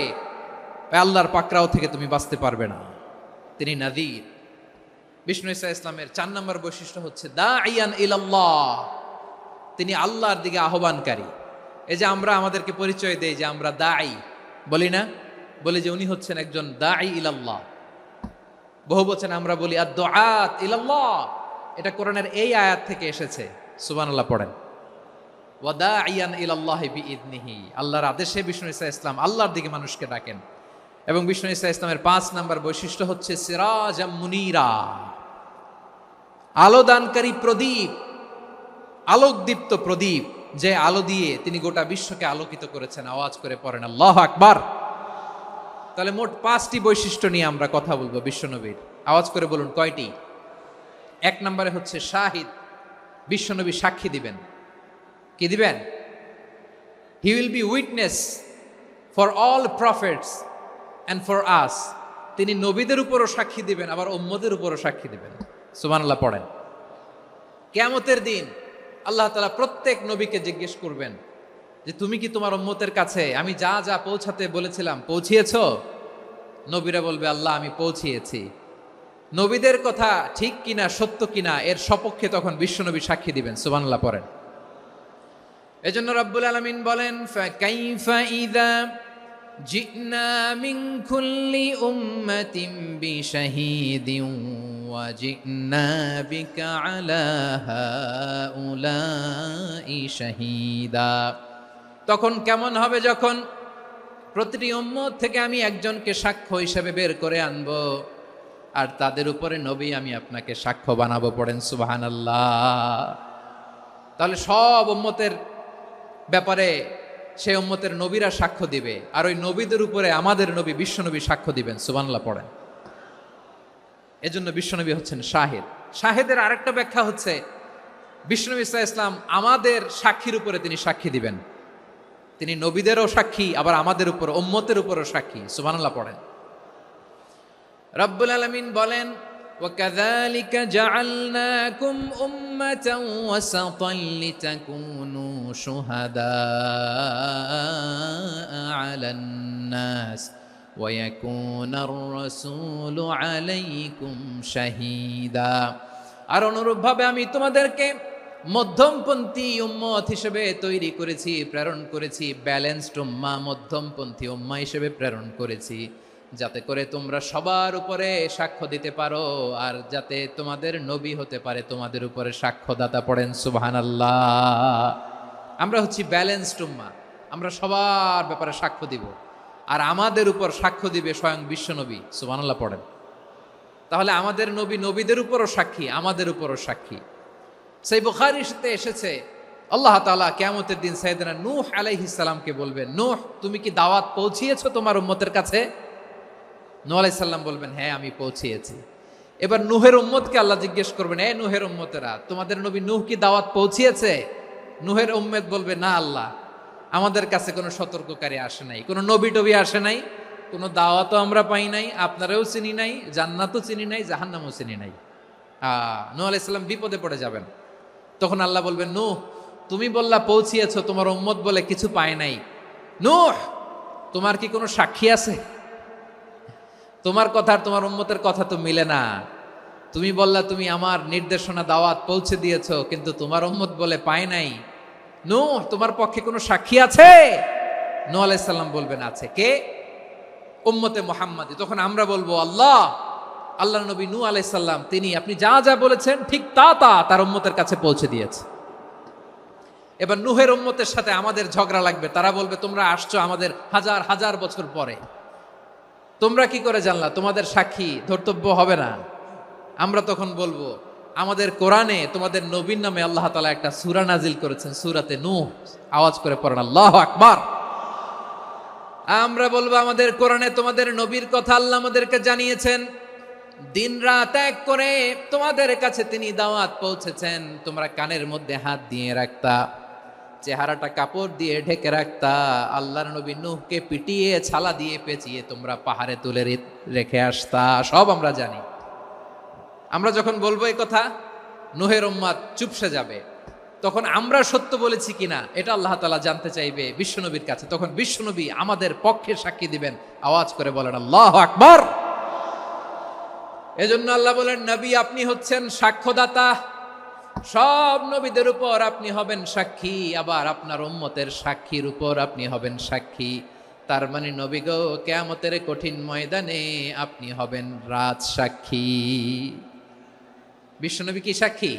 আল্লাহর পাকড়াও থেকে তুমি বাঁচতে পারবে না। তিনি নাযীর। বিষ্ণু ঈসা ইসলামের 4 নম্বর বৈশিষ্ট্য হচ্ছে দাঈয়ান ইলাল্লাহ, তিনি আল্লাহর দিকে আহ্বানকারী। এই যে আমরা আমাদেরকে পরিচয় দেই যে আমরা দাঈ, বলি না? বলি যে উনি হচ্ছেন একজন দাঈ ইলাল্লাহ। বহু বচনে আমরা বলি আদ-দুআত ইলাল্লাহ। এটা কোরআনের এই আয়াত থেকে এসেছে। সুবহানাল্লাহ পড়েন। ওয়া দাঈয়ান ইলাল্লাহি বিইذনিহি, আল্লাহর আদেশে বিষ্ণু ঈসা ইসলাম আল্লাহর দিকে মানুষকে ডাকেন। এবং বিষ্ণু ঈসা ইসলামের 5 নম্বর বৈশিষ্ট্য হচ্ছে সিরাজাম মুনীরা, আলোদানকারী প্রদীপ, আলোকদীপ্ত প্রদীপ, যে আলো দিয়ে তিনি গোটা বিশ্বকে আলোকিত করেছেন। আওয়াজ করে পড়েন আল্লাহু আকবার। তাহলে মোট 5টি বৈশিষ্ট্য নিয়ে আমরা কথা বলবো বিশ্বনবীর। আওয়াজ করে বলুন কয়টি? 1 নম্বরে হচ্ছে শাহিদ, বিশ্বনবী সাক্ষী দিবেন। কি দিবেন? He will be witness for all prophets and for us. তিনি নবীদের উপরও সাক্ষী দিবেন, আবার উম্মতের উপরও সাক্ষী দিবেন। সুবহানাল্লাহ পড়েন। কিয়ামতের দিন আল্লাহ তাআলা প্রত্যেক নবীকে জিজ্ঞেস করবেন যে তুমি কি তোমার উম্মতের কাছে আমি যা যা পৌঁছাতে বলেছিলাম পৌঁছিয়েছো? নবীরা বলবে আল্লাহ আমি পৌঁছিয়েছি। নবীদের কথা ঠিক কিনা সত্য কিনা এর সপক্ষে তখন বিশ্বনবী সাক্ষী দিবেন। সুবহানাল্লাহ পড়েন। এজন্য রব্বুল আলামিন বলেন, ফাকাইফা ইযা জি'না মিন কুল্লি উম্মাতিন বিশাহীদিন ওয়া জি'না বিকা আলা হাউলাই শাহীদা। তখন কেমন হবে যখন প্রতিটি উম্মত থেকে আমি একজনকে সাক্ষ্য হিসেবে বের করে আনবো, আর তাদের উপরে নবী আমি আপনাকে সাক্ষ্য বানাবো। পড়েন সুবহানাল্লাহ। তাহলে সব উম্মতের ব্যাপারে সেই উম্মতের নবীরা সাক্ষ্য দিবে, আর ওই নবীদের উপরে আমাদের নবী বিশ্বনবী সাক্ষ্য দিবেন। সুবহানাল্লাহ পড়েন। এজন্য বিশ্বনবী হচ্ছেন শাহিদ। শাহিদের আরেকটা ব্যাখ্যা হচ্ছে বিশ্বনবী সাল্লাল্লাহু আলাইহি ওয়াসাল্লাম আমাদের সাক্ষীর উপরে তিনি সাক্ষী দিবেন। তিনি নবীদেরও সাক্ষী, আবার আমাদের উপর উম্মতের উপরও সাক্ষী। সুবহানাল্লাহ পড়েন। রব্বুল আলামিন বলেন, وَكَذَلِكَ جَعَلْنَاكُمْ أُمَّةً وَسَطًا لِتَكُونُوا شُهَدَاءَ عَلَى النَّاسِ وَيَكُونَ الرَّسُولُ عَلَيْكُمْ شَهِيدًا। আর অনুরূপভাবে আমি তোমাদেরকে মধ্যমপন্থী উম্মত হিসেবে তৈরি করেছি, প্রেরণ করেছি। ব্যালেন্সড উম্মাহ, মধ্যমপন্থী উম্মাহ হিসেবে প্রেরণ করেছি, যাতে করে তোমরা সবার উপরে সাক্ষ্য দিতে পারো, আর যাতে তোমাদের নবী হতে পারে তোমাদের উপরে সাক্ষ্যদাতা। পড়েন সুবহানাল্লাহ। আমরা হচ্ছি ব্যালেন্সড উম্মাহ, আমরা সবার ব্যাপারে সাক্ষ্য দিব, আর আমাদের উপর সাক্ষ্য দিবে স্বয়ং বিশ্বনবী। সুবহানাল্লাহ পড়েন। তাহলে আমাদের নবী নবীদের উপরও সাক্ষী, আমাদের উপরও সাক্ষী। সেই বুখারীতে এসেছে আল্লাহ তাআলা কিয়ামতের দিন সাইয়েদনা নূহ আলাইহিস সালামকে বলবেন, নূহ তুমি কি দাওয়াত পৌঁছিয়েছো তোমার উম্মতের কাছে? নূহ আলাইহিস সালাম বলবেন, হ্যাঁ আমি পৌঁছিয়েছি। এবার নূহের উম্মতকে আল্লাহ জিজ্ঞেস করবেন, এ নূহের উম্মতেরা, তোমাদের নবী নূহ কি দাওয়াত পৌঁছিয়েছে? নূহের উম্মত বলবে, না আল্লাহ, আমাদের কাছে কোনো সতর্ককারী আসে নাই, কোনো নবী টবি আসে নাই, কোনো দাওয়াতও আমরা পাই নাই, আপনারাও চিনি নাই, জান্নাতও চিনি নাই, জাহান্নামও চিনি নাই। নূহ আলাইহিস সালাম বিপদে পড়ে যাবেন। তখন আল্লাহ বলবেন, নূহ তুমি বললা পৌঁছিয়েছো, তোমার উম্মত বলে কিছু পায় নাই। নূহ তোমার কি কোনো সাক্ষী আছে? তোমার কথা আর তোমার উম্মতের কথা তো মিলে না। তুমি বললা তুমি আমার নির্দেশনা দাওয়াত পৌঁছে দিয়েছো, কিন্তু তোমার উম্মত বলে পায় নাই। নূহ তোমার পক্ষে কোনো সাক্ষী আছে? নূহ আলাইহিস সালাম বলবেন, আছে। কে? উম্মতে মুহাম্মাদি। তখন আমরা বলবো, আল্লাহ নবী নূহ আলাইহিস সালাম তিনি আপনি যা যা বলেছেন ঠিক তা তার উম্মতের কাছে পৌঁছে দিয়েছে। এবার নূহের উম্মতের সাথে আমাদের ঝগড়া লাগবে। তারা বলবে, তোমরা আসছো আমাদের হাজার হাজার বছর পরে, তোমরা কি করে জানলা? তোমাদের সাক্ষী ধর্তব্য হবে না। আমরা তখন বলবো, আমাদের কোরআনে তোমাদের নবীর নামে আল্লাহ তাআলা একটা সূরা নাজিল করেছেন, সূরাতে নূহ। আওয়াজ করে পড়েন আল্লাহু আকবার। আমরা বলবো, আমাদের কোরআনে তোমাদের নবীর কথা আল্লাহ আমাদেরকে জানিয়েছেন, দিন রাত এক করে তোমাদের কাছে তিনি দাওয়াত পৌঁছেছেন। তোমরা কানের মধ্যে হাত দিয়ে রাখতা, চেহারাটা কাপড় দিয়ে ঢেকে রাখতা, আল্লাহর নবী নূহকে পিটিয়ে ছালা দিয়ে পেঁচিয়ে তোমরা পাহাড়ে তুলে রেখে আসতা। সব আমরা জানি। আমরা যখন বলবো এই কথা, নূহের উম্মত চুপসে যাবে। তখন আমরা সত্য বলেছি কিনা এটা আল্লাহ তাআলা জানতে চাইবে বিশ্বনবীর কাছে। তখন বিশ্বনবী আমাদের পক্ষে সাক্ষী দিবেন। আওয়াজ করে বলেন আল্লাহু আকবার। এজন্য আল্লাহ বলেন, নবী আপনি হচ্ছেন সাক্ষ্যদাতা, সব নবীদের উপর আপনি হবেন সাক্ষী, আবার আপনার উম্মতের সাক্ষীর উপর আপনি হবেন সাক্ষী। তার মানে নবী গো, কিয়ামতের কঠিন ময়দানে আপনি হবেন রাজ সাক্ষী। বিশ্বনবী কি সাক্ষী?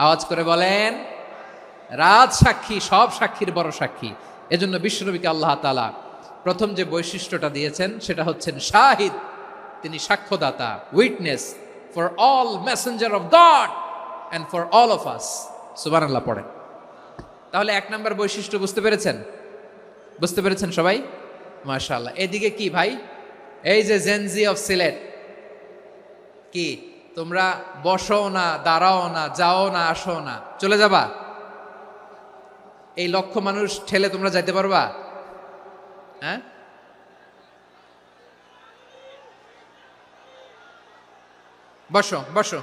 আওয়াজ করে বলেন, রাজ সাক্ষী, সব সাক্ষীর বড় সাক্ষী। এজন্য বিশ্বনবীকে আল্লাহ তাআলা প্রথম যে বৈশিষ্ট্যটা দিয়েছেন সেটা হচ্ছেন শাহিদ। তিনি সাক্ষ্যদাতা, witness for all messenger of God and for all of us। সুবহানাল্লাহ পড়েন। তাহলে এক নাম্বার বৈশিষ্ট্য বুঝতে পেরেছেন? বুঝতে পেরেছেন সবাই? মাশাআল্লাহ। এদিকে কি ভাই, এই যে জেনজি অফ সিলেট, কি তোমরা বসো না, দাঁড়াও না, যাও না, আসো না, চলে যাবা? এই লক্ষ মানুষ ঠেলে তোমরা যাইতে পারবা? হ্যাঁ, বসো বসো,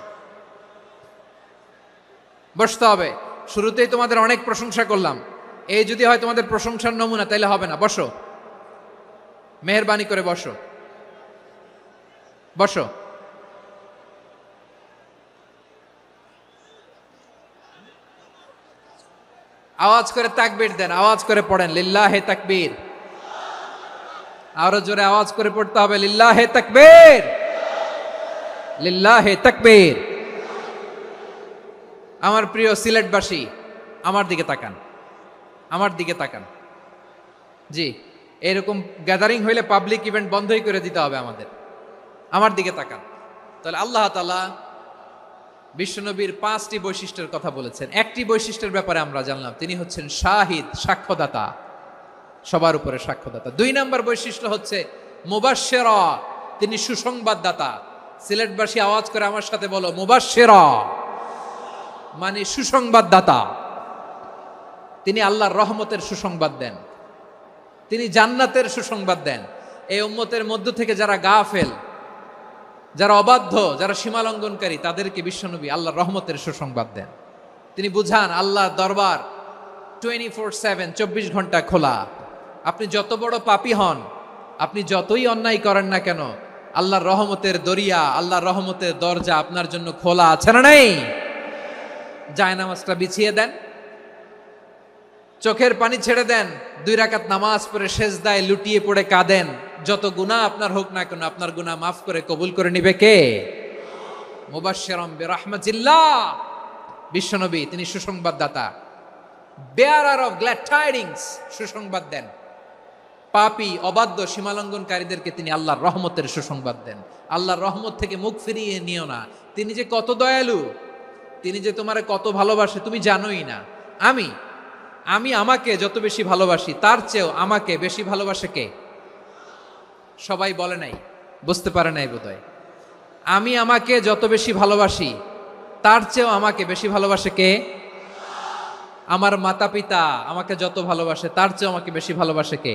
বসতে হবে। শুরুতেই তোমাদের অনেক প্রশংসা করলাম, এই যদি হয় তোমাদের প্রশংসার নমুনা, তাইলে হবে না। বসো, মেহেরবানি করে বসো, বসো। আওয়াজ করে তাকবীর দেন, আওয়াজ করে পড়েন লিল্লাহে তাকবীর। আরো জোরে আওয়াজ করে পড়তে হবে লিল্লাহে তাকবীর, লিল্লাহে তাকবীর। আমার প্রিয় সিলেটবাসী, আমার দিকে তাকান, আমার দিকে তাকান। জি, এরকম গ্যাদারিং হইলে পাবলিক ইভেন্ট বন্ধই করে দিতে হবে আমাদের। আমার দিকে তাকান। তাহলে আল্লাহ তাআলা বিশ্বনবীর 5টি বৈশিষ্ট্যের কথা বলেছেন। একটি বৈশিষ্ট্যের ব্যাপারে আমরা জানলাম, তিনি হচ্ছেন শাহিদ, সাক্ষ্যদাতা, সবার উপরে সাক্ষ্যদাতা। 2 নম্বর বৈশিষ্ট্য হচ্ছে মুবাশশিরা, তিনি সুসংবাদদাতা। সিলেটবাসী আওয়াজ করে আমার সাথে বলো মুবাশশিরা, মানে সুসংবাদদাতা। তিনি আল্লাহর রহমতের সুসংবাদ দেন, তিনি জান্নাতের সুসংবাদ দেন। এই উম্মতের মধ্য থেকে যারা গাফেল, যারা অবাধ্য, যারা সীমালঙ্ঘনকারী, তাদেরকে বিশ্বনবী আল্লাহর রহমতের সুসংবাদ দেন। তিনি বুঝান আল্লাহর দরবার 24/7, 24 ঘন্টা খোলা। আপনি যত বড় পাপী হন, আপনি যতই অন্যায় করেন না কেন, আল্লাহর রহমতের দরিয়া, আল্লাহর রহমতের দরজা আপনার জন্য খোলা আছে না নেই? জায়নামাজটা বিছিয়ে দেন, চোখের পানি ছেড়ে দেন, 2 রাকাত নামাজ পড়ে সেজদায় লুটিয়ে পড়ে কাঁদেন। যত গুনাহ আপনার হোক না কেন, আপনার গুনাহ মাফ করে কবুল করে নিবে কে? মুবাশশিরাম বিরাহমাতিল্লাহ, বিশ্বনবী তিনি সুসংবাদদাতা, বেয়ারার অফ গ্ল্যাড টাইডিংস, সুসংবাদ দেন। পাপী, অবাধ্য, সীমালঙ্ঘনকারীদেরকে তিনি আল্লাহর রহমতের সুসংবাদ দেন। আল্লাহর রহমত থেকে মুখ ফিরিয়ে নিও না। তিনি যে কত দয়ালু, তিনি যে তোমারে কত ভালোবাসে তুমি জানোই না। আমি আমাকে যত বেশি ভালোবাসি, তার চেয়েও আমাকে বেশি ভালোবাসে কে? সবাই বলে নাই, বুঝতে পারে নাই বোধহয়। আমি আমাকে যত বেশি ভালোবাসি, তার চেয়েও আমাকে বেশি ভালোবাসে কে? আমার মাতা পিতা আমাকে যত ভালোবাসে, তার চেয়েও আমাকে বেশি ভালোবাসে কে?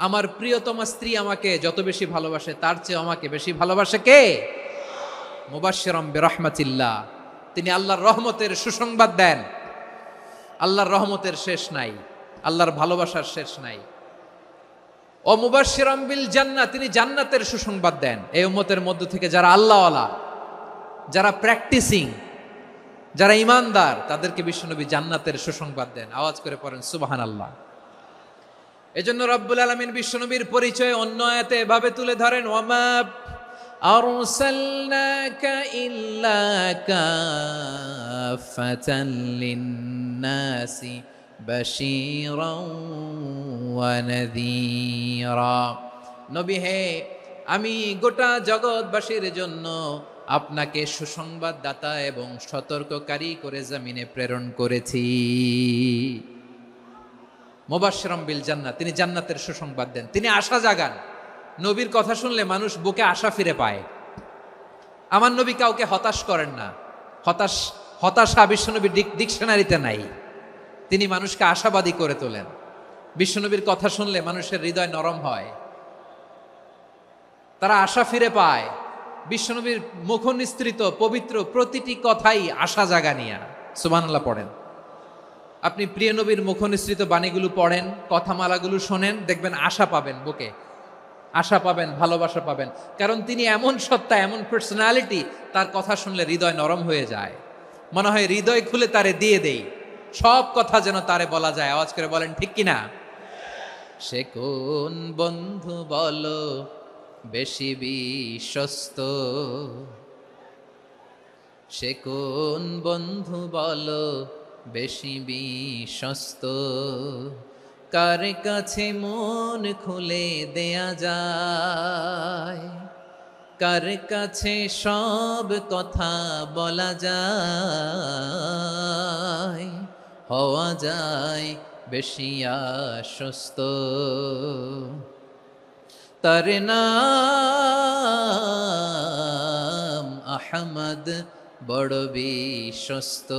আমার প্রিয়তমা স্ত্রী আমাকে যত বেশি ভালোবাসে, তার চেয়েও আমাকে বেশি ভালোবাসে কে? মুবাশশিরাম বিরাহমাতিল্লাহ, তিনি আল্লাহর রহমতের সুসংবাদ দেন। আল্লাহর রহমতের শেষ নাই, আল্লাহর ভালোবাসার শেষ নাই। ও মুবাশশিরাম বিল জান্নাহ, তিনি জান্নাতের সুসংবাদ দেন। এই উম্মতের মধ্য থেকে যারা আল্লাহওয়ালা, যারা প্র্যাকটিসিং, যারা ইমানদার, তাদেরকে বিশ্বনবী জান্নাতের সুসংবাদ দেন। আওয়াজ করে পড়েন সুবহানাল্লাহ। এজন্য রব্বুল আলামিন বিশ্বনবীর পরিচয় অন্য আয়াতে এভাবে তুলে ধরেন, ওয়ামা আরসালনাকা ইল্লা কাফাতান লিন্নাসি বাশীরাও ওয়া নাযীরা। নবী হে, আমি গোটা জগৎবাসীর জন্য আপনাকে সুসংবাদদাতা এবং সতর্ককারী করে জমিনে প্রেরণ করেছি। মুবাশশিরাম বিল জান্নাহ, তিনি জান্নাতের সুসংবাদ দেন, তিনি আশা জাগান। নবীর কথা শুনলে মানুষ বুকে আশা ফিরে পায়। আমার নবী কাউকে হতাশ করেন না। হতাশা বিশ্বনবীর ডিকশনারিতে নাই। তিনি মানুষকে আশাবাদী করে তোলেন। বিশ্বনবীর কথা শুনলে মানুষের হৃদয় নরম হয়, তারা আশা ফিরে পায়। বিশ্বনবীর মুখ নিঃসৃত পবিত্র প্রতিটি কথাই আশা জাগানিয়া। সুবহানাল্লাহ পড়েন। আপনি প্রিয় নবীর মুখ নিঃসৃত বাণীগুলো পড়েন, কথামালাগুলো শোনেন, দেখবেন আশা পাবেন, বুকে আশা পাবেন, ভালোবাসা পাবেন। কারণ তিনি এমন সত্তা, এমন পার্সোনালিটি, তার কথা শুনলে হৃদয় নরম হয়ে যায়। মনে হয় হৃদয় খুলে তারে দিয়ে দেই, সব কথা যেন তারে বলা যায়। আওয়াজ করে বলেন ঠিক কিনা? সে কোন বন্ধু বলো বেশি বিশ্বস্ত, সে কোন বন্ধু বলো বেশি বিশ্বস্ত, কার কাছে মন খুলে দেয়া যায়, কার কাছে সব কথা বলা যায়, হওয়া যায় বেশি আশ্বস্ত। তার নাম আহমদ, বড় বিশ্বস্ত।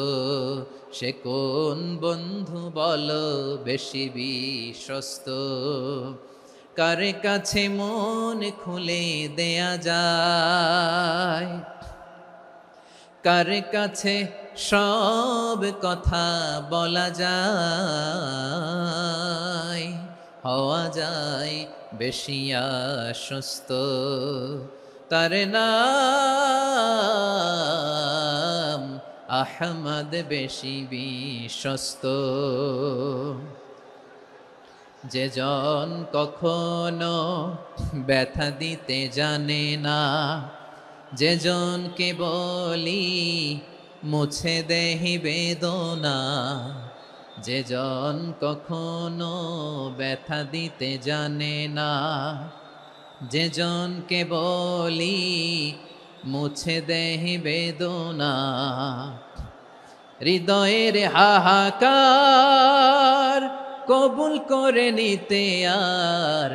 সে কোন বন্ধু বলো বেশি বিশ্বস্ত, কার কাছে মন খুলে দেয়া যায়, কার কাছে সব কথা বলা যায়, হওয়া যায় বেশি আশ্বস্ত। তার নাম আহমদ বেশি বিশ্বস্ত। যে জন কখনো ব্যথা দিতে জানে না, যে জনকে বলি মুছে দেহি বেদনা, যে জন কখনো ব্যথা দিতে জানে না, যে জনকে বলি মুছে দেহি বেদনা, হৃদয়ের হাহাকার কবুল করে নিতে আর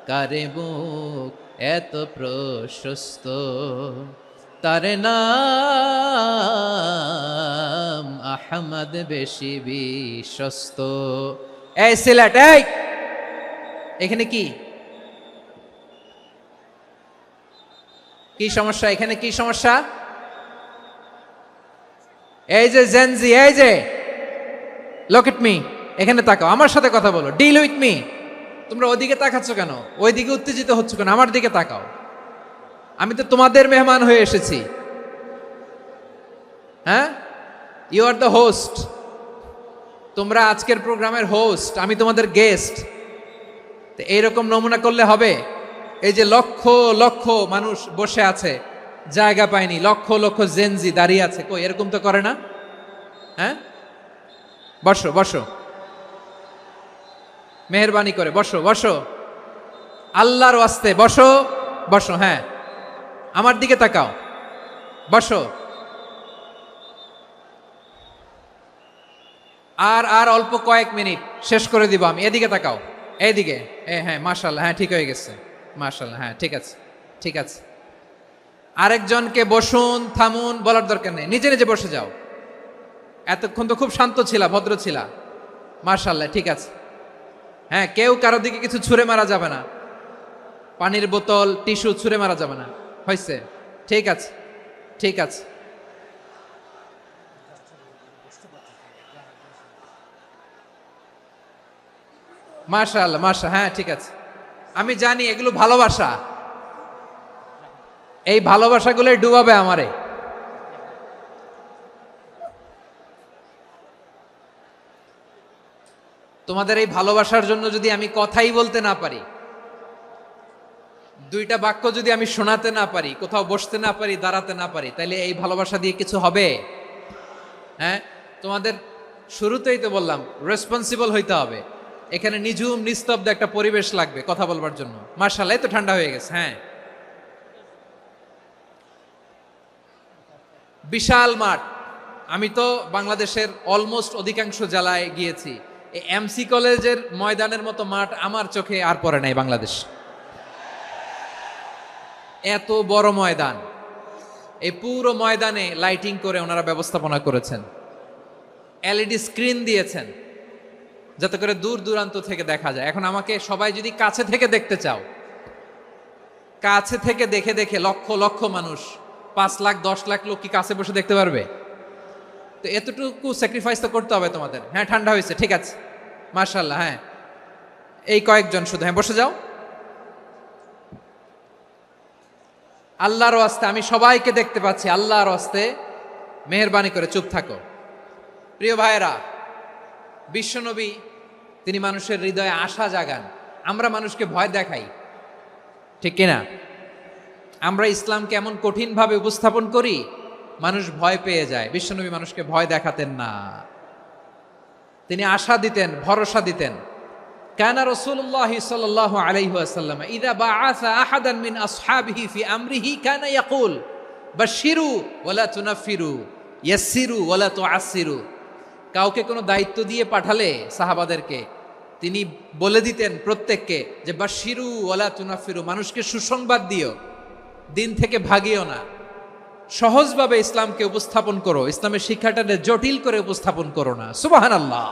কারে বুক এত প্রশস্ত। তার নাম আহমদ বেশি বিশ্বস্ত। এই সিলেট, এই এখানে কি কি সমস্যা? এখানে কি সমস্যা? এই যে জেনজি, এই যে লুক এট মি, এখানে তাকাও, আমার সাথে কথা বলো, ডিল উইথ মি। তোমরা ওদিকে তাকাচ্ছ কেন? ওইদিকে উত্তেজিত হচ্ছ কেন? আমার দিকে তাকাও। আমি তো তোমাদের মেহমান হয়ে এসেছি। হ্যাঁ, ইউ আর দ্য হোস্ট। তোমরা আজকের প্রোগ্রামের হোস্ট, আমি তোমাদের গেস্ট। তো এইরকম নমুনা করলে হবে? এই যে লক্ষ লক্ষ মানুষ বসে আছে, জায়গা পায়নি, লক্ষ লক্ষ জেনজি দাঁড়িয়ে আছে, কই এরকম তো করে না? হ্যাঁ, বসো বসো, মেহরবানি করে বসো বসো, আল্লাহর ওয়াস্তে বসো বসো। হ্যাঁ, আমার দিকে তাকাও, বসো। আর আর অল্প কয়েক মিনিট, শেষ করে দিব আমি। এদিকে তাকাও, এইদিকে। হ্যাঁ, মাশাআল্লাহ, হ্যাঁ ঠিক হয়ে গেছে, মাশাআল্লাহ, হ্যাঁ ঠিক আছে, ঠিক আছে। আরেকজনকে বসুন থামুন বলার দরকার নেই, নিজে নিজে বসে যাও। এতক্ষণ তো খুব শান্ত ছিলা, ভদ্র ছিলা, মাশাআল্লাহ, ঠিক আছে। হ্যাঁ, কেউ কারো দিকে কিছু ছুঁড়ে মারা যাবে না, পানির বোতল টিস্যু ছুঁড়ে মারা যাবে না, হয়েছে? ঠিক আছে, ঠিক আছে। মাশাআল্লাহ, হ্যাঁ ঠিক আছে। আমি জানি এগুলো ভালোবাসা, এই ভালোবাসাগুলোই ডুবাবে আমারে। তোমাদের এই ভালোবাসার জন্য যদি আমি কথাই বলতে না পারি, দুইটা বাক্য যদি আমি শোনাতে না পারি, কোথাও বসতে না পারি, দাঁড়াতে না পারি, তাহলে এই ভালোবাসা দিয়ে কিছু হবে? হ্যাঁ, তোমাদের শুরুতেই তো বললাম রেসপন্সিবল হইতে হবে। এখানে নিঝুম নিস্তব্ধ একটা পরিবেশ লাগবে কথা বলবার জন্য। মাশাআল্লাহ, এই তো ঠান্ডা হয়ে গেছে। হ্যাঁ, বিশাল মাঠ। আমি তো বাংলাদেশের অলমোস্ট অধিকাংশ জেলায় গিয়েছি, এই এমসি কলেজের ময়দানের মতো মাঠ আমার চোখে আর পড়ে নাই বাংলাদেশ। এত বড় ময়দান, এই পুরো ময়দানে লাইটিং করে ওনারা ব্যবস্থাপনা করেছেন, এলইডি স্ক্রিন দিয়েছেন যাতে করে দূর দূরান্ত থেকে দেখা যায়। এখন আমাকে সবাই যদি কাছে থেকে দেখতে চাও, কাছে থেকে দেখে দেখে লক্ষ লক্ষ মানুষ, 5 লাখ 10 লাখ লোক কি কাছে বসে দেখতে পারবে? তো এতটুকু স্যাক্রিফাইস তো করতে হবে তোমাদের। হ্যাঁ, ঠান্ডা হয়েছে, ঠিক আছে, মাশাআল্লাহ। হ্যাঁ, এই কয়েকজন শুধু, হ্যাঁ বসে যাও। আল্লাহর ওয়াস্তে আমি সবাইকে দেখতে পাচ্ছি, আল্লাহর ওয়াস্তে মেহেরবানি করে চুপ থাকো। প্রিয় ভাইয়েরা, বিশ্বনবী তিনি মানুষের হৃদয়ে আশা জাগান। আমরা মানুষকে ভয় দেখাই, ঠিক কিনা? আমরা ইসলামকে এমন কঠিনভাবে উপস্থাপন করি, মানুষ ভয় পেয়ে যায়। বিশ্বনবী মানুষকে ভয় দেখাতেন না, তিনি আশা দিতেন, ভরসা দিতেন। কানা রাসূলুল্লাহ সাল্লাল্লাহু আলাইহি ওয়াসাল্লাম ইযা বাআসা আহাদান মিন আসহাবিহি ফি আমরিহি কানা ইয়াকুল বাশশিরু ওয়ালা তুনাফিরু ইয়াসসিরু ওয়ালা তুআসসিরু। কাউকে কোনো দায়িত্ব দিয়ে পাঠালে সাহাবাদেরকে তিনি বলে দিতেন প্রত্যেককে যে বাশশিরু ওয়ালা তুনাফিরু, মানুষকে সুসংবাদ দিও, দিন থেকে ভাগিও না। সহজভাবে ইসলামকে উপস্থাপন করো, ইসলামের শিক্ষাটাকে জটিল করে উপস্থাপন করো না। সুবহানাল্লাহ,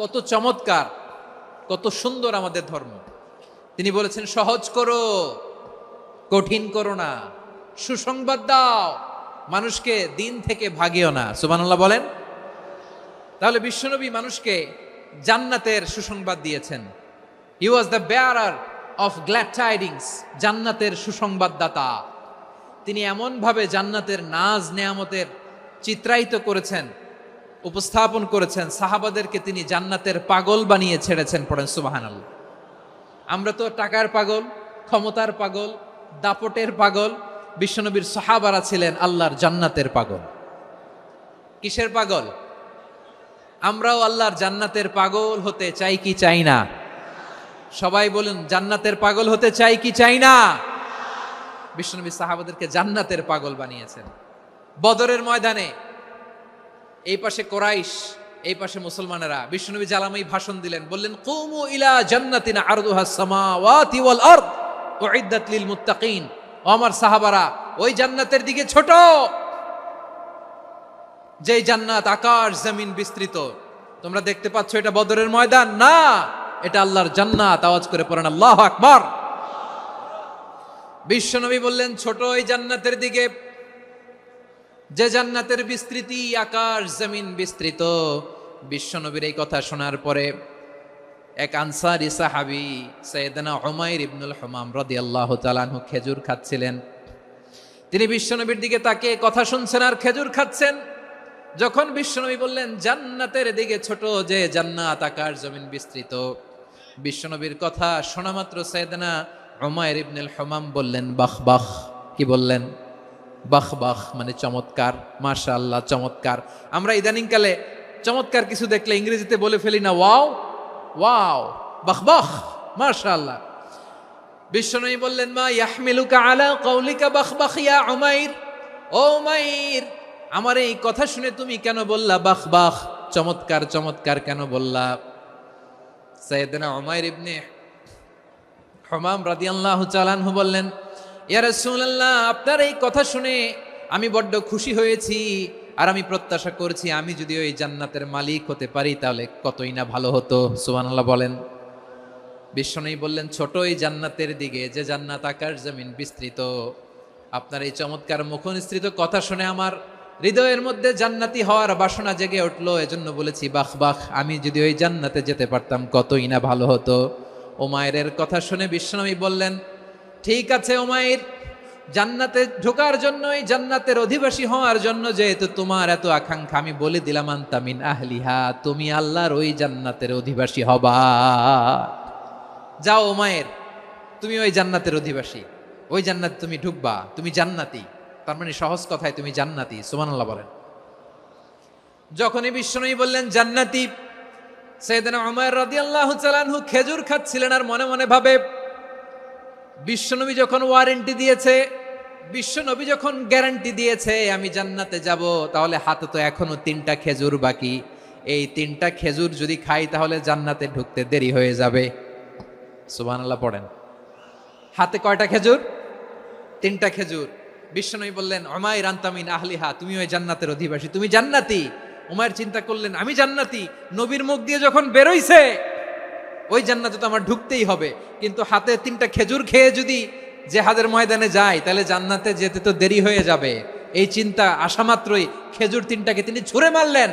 কত চমৎকার, কত সুন্দর আমাদের ধর্ম। তিনি বলেছেন সহজ করো, কঠিন করো না, সুসংবাদ দাও, মানুষকে দিন থেকে ভাগিও না। সুবহানাল্লাহ বলেন। তাহলে বিশ্বনবী মানুষকে জান্নাতের সুসংবাদ দিয়েছেন। He was the bearer of glad tidings, জান্নাতের সুসংবাদদাতা। তিনি এমনভাবে জান্নাতের নাজ নেয়ামতের চিত্রায়িত করেছেন, উপস্থাপন করেছেন, সাহাবাদেরকে তিনি জান্নাতের পাগল বানিয়ে ছেড়েছেন। পড়েন সুবহানাল্লাহ। আমরা তো টাকার পাগল, ক্ষমতার পাগল, দাপটের পাগল। বিশ্বনবীর সাহাবারা ছিলেন আল্লাহর জান্নাতের পাগল। কিসের পাগল? আমরাও আল্লাহর জান্নাতের পাগল হতে চাই কি চাই না? সবাই বলুন, জান্নাতের পাগল হতে চাই কি চাই না? বিশ্বনবী সাহাবাদেরকে জান্নাতের পাগল বানিয়েছেন। বদরের ময়দানে এই পাশে কোরাইশ, এই পাশে মুসলমানেরা। বিশ্বনবী জালামাই ভাষণ দিলেন, বললেন, কুমু ইলা জান্নাতিন আরদুহাস সামাওয়াতি ওয়াল আরদ উইদ্দাত লিল মুত্তাকিন। ও আমার সাহাবারা, ওই জান্নাতের দিকে ছোট, যেই জান্নাত আকাশ জমিন বিস্তৃত। তোমরা দেখতে পাচ্ছ এটা বদরের ময়দান না, এটা আল্লাহর জান্নাত। আওয়াজ করে পড়েন আল্লাহু আকবার। বিশ্বনবী বললেন, ছোট ওই জান্নাতের দিকে, যে জান্নাতের বিস্তৃতি আকাশ জমিন বিস্তৃত। বিশ্বনবীর এই কথা শোনার পরে এক আনসারী সাহাবী সাইয়েদনা উমাইর ইবনুল হুমাম রাদিয়াল্লাহু তাআলা আনহু খেজুর খাচ্ছিলেন। তিনি বিশ্বনবীর দিকে তাকিয়ে কথা শুনছেন আর খেজুর খাচ্ছেন। যখন বিশ্বনবী বললেন জান্নাতের দিকে ছোট, যে জান্নাত আকাশ জমিন বিস্তৃত, বিশ্বনবীর কথা শোনা মাত্র সাইয়েদনা উমাইর ইবনুল হুমাম বললেন বাহ বাহ। কি বললেন? বাহ বাহ মানে চমৎকার, মাশাআল্লাহ চমৎকার। আমরা ইদানিংকালে চমৎকার কিছু দেখলে ইংরেজিতে বলে ফেলি না, ওয়াও ওয়াও, বাহ বাহ, মাশাআল্লাহ। বিশ্বনবী বললেন, মা ইয়াহমিলুকা আলা কওলিকা বাহ বাহ ইয়া উমাইর। ও উমাইর, আমার এই কথা শুনে তুমি কেন বললা বাহ বাহ, চমৎকার চমৎকার কেন বললা? সাইয়েদনা উমাইর ইবনে হুমাম রাদিয়াল্লাহু তাআলা আনহু বললেন, ইয়া রাসূলুল্লাহ, আপনার এই কথা শুনে আমি বড্ড খুশি হয়েছি, আর আমি প্রত্যাশা করছি আমি যদি ওই জান্নাতের মালিক হতে পারি তাহলে কতই না ভালো হতো। সুবহানাল্লাহ বলেন। বিশ্বনবী বললেন, ছোট এই জান্নাতের দিকে, যে জান্নাত আকাশ জমিন বিস্তৃত। আপনার এই চমৎকার মুখনিসৃত কথা শুনে আমার হৃদয়ের মধ্যে জান্নাতি হওয়ার বাসনা জেগে উঠলো, এজন্য বলেছি বাহ বাহ, আমি যদি ওই জান্নাতে যেতে পারতাম কতই না ভালো হতো। উমাইরের কথা শুনে বিশ্বনবী বললেন, ঠিক আছে উমাইর, জান্নাতে ঢোকার জন্য, এই জান্নাতের অধিবাসী হওয়ার জন্য যেহেতু তোমার এত আকাঙ্ক্ষা, আমি বলে দিলাম আনতা মিন আহলিহা, তুমি আল্লাহর ওই জান্নাতের অধিবাসী হবা। যাও উমাইর, তুমি ওই জান্নাতের অধিবাসী, ওই জান্নাতে তুমি ঢুকবা, তুমি জান্নাতি। তার মানে সহজ কথায় তুমি জান্নাতি। সুবহানাল্লাহ বলেন। যখনই বিশ্বনবী বললেন জান্নাতি, সাইয়েদনা উমাইর রাদিয়াল্লাহু তাআলা আনহু খেজুর খাচ্ছিলেন আর মনে মনে ভাবে, বিশ্বনবী যখন ওয়ারেন্টি দিয়েছে, বিশ্বনবী যখন গ্যারান্টি দিয়েছে আমি জান্নাতে যাব, তাহলে হাতে তো এখনো 3টা খেজুর বাকি। এই 3টা খেজুর যদি খাই তাহলে জান্নাতে ঢুকতে দেরি হয়ে যাবে। সুবহানাল্লাহ পড়েন। হাতে কয়টা খেজুর? 3টা খেজুর। বিশ্বনবী বললেন, উমাইর আনতা মিন আহলিহা, তুমি ওই জান্নাতের অধিবাসী, তুমি জান্নাতি। উমাইর চিন্তা করলেন, আমি জান্নাতি, নবীর মুখ দিয়ে যখন বেরোইছে ওই জান্নাতে তো আমার ঢুকতেই হবে, কিন্তু হাতে 3টা খেজুর খেয়ে যদি জেহাদের ময়দানে যায় তাহলে জান্নাতে যেতে তো দেরি হয়ে যাবে। এই চিন্তা আসা মাত্রই খেজুর 3টাকে তিনি ছুঁড়ে মারলেন,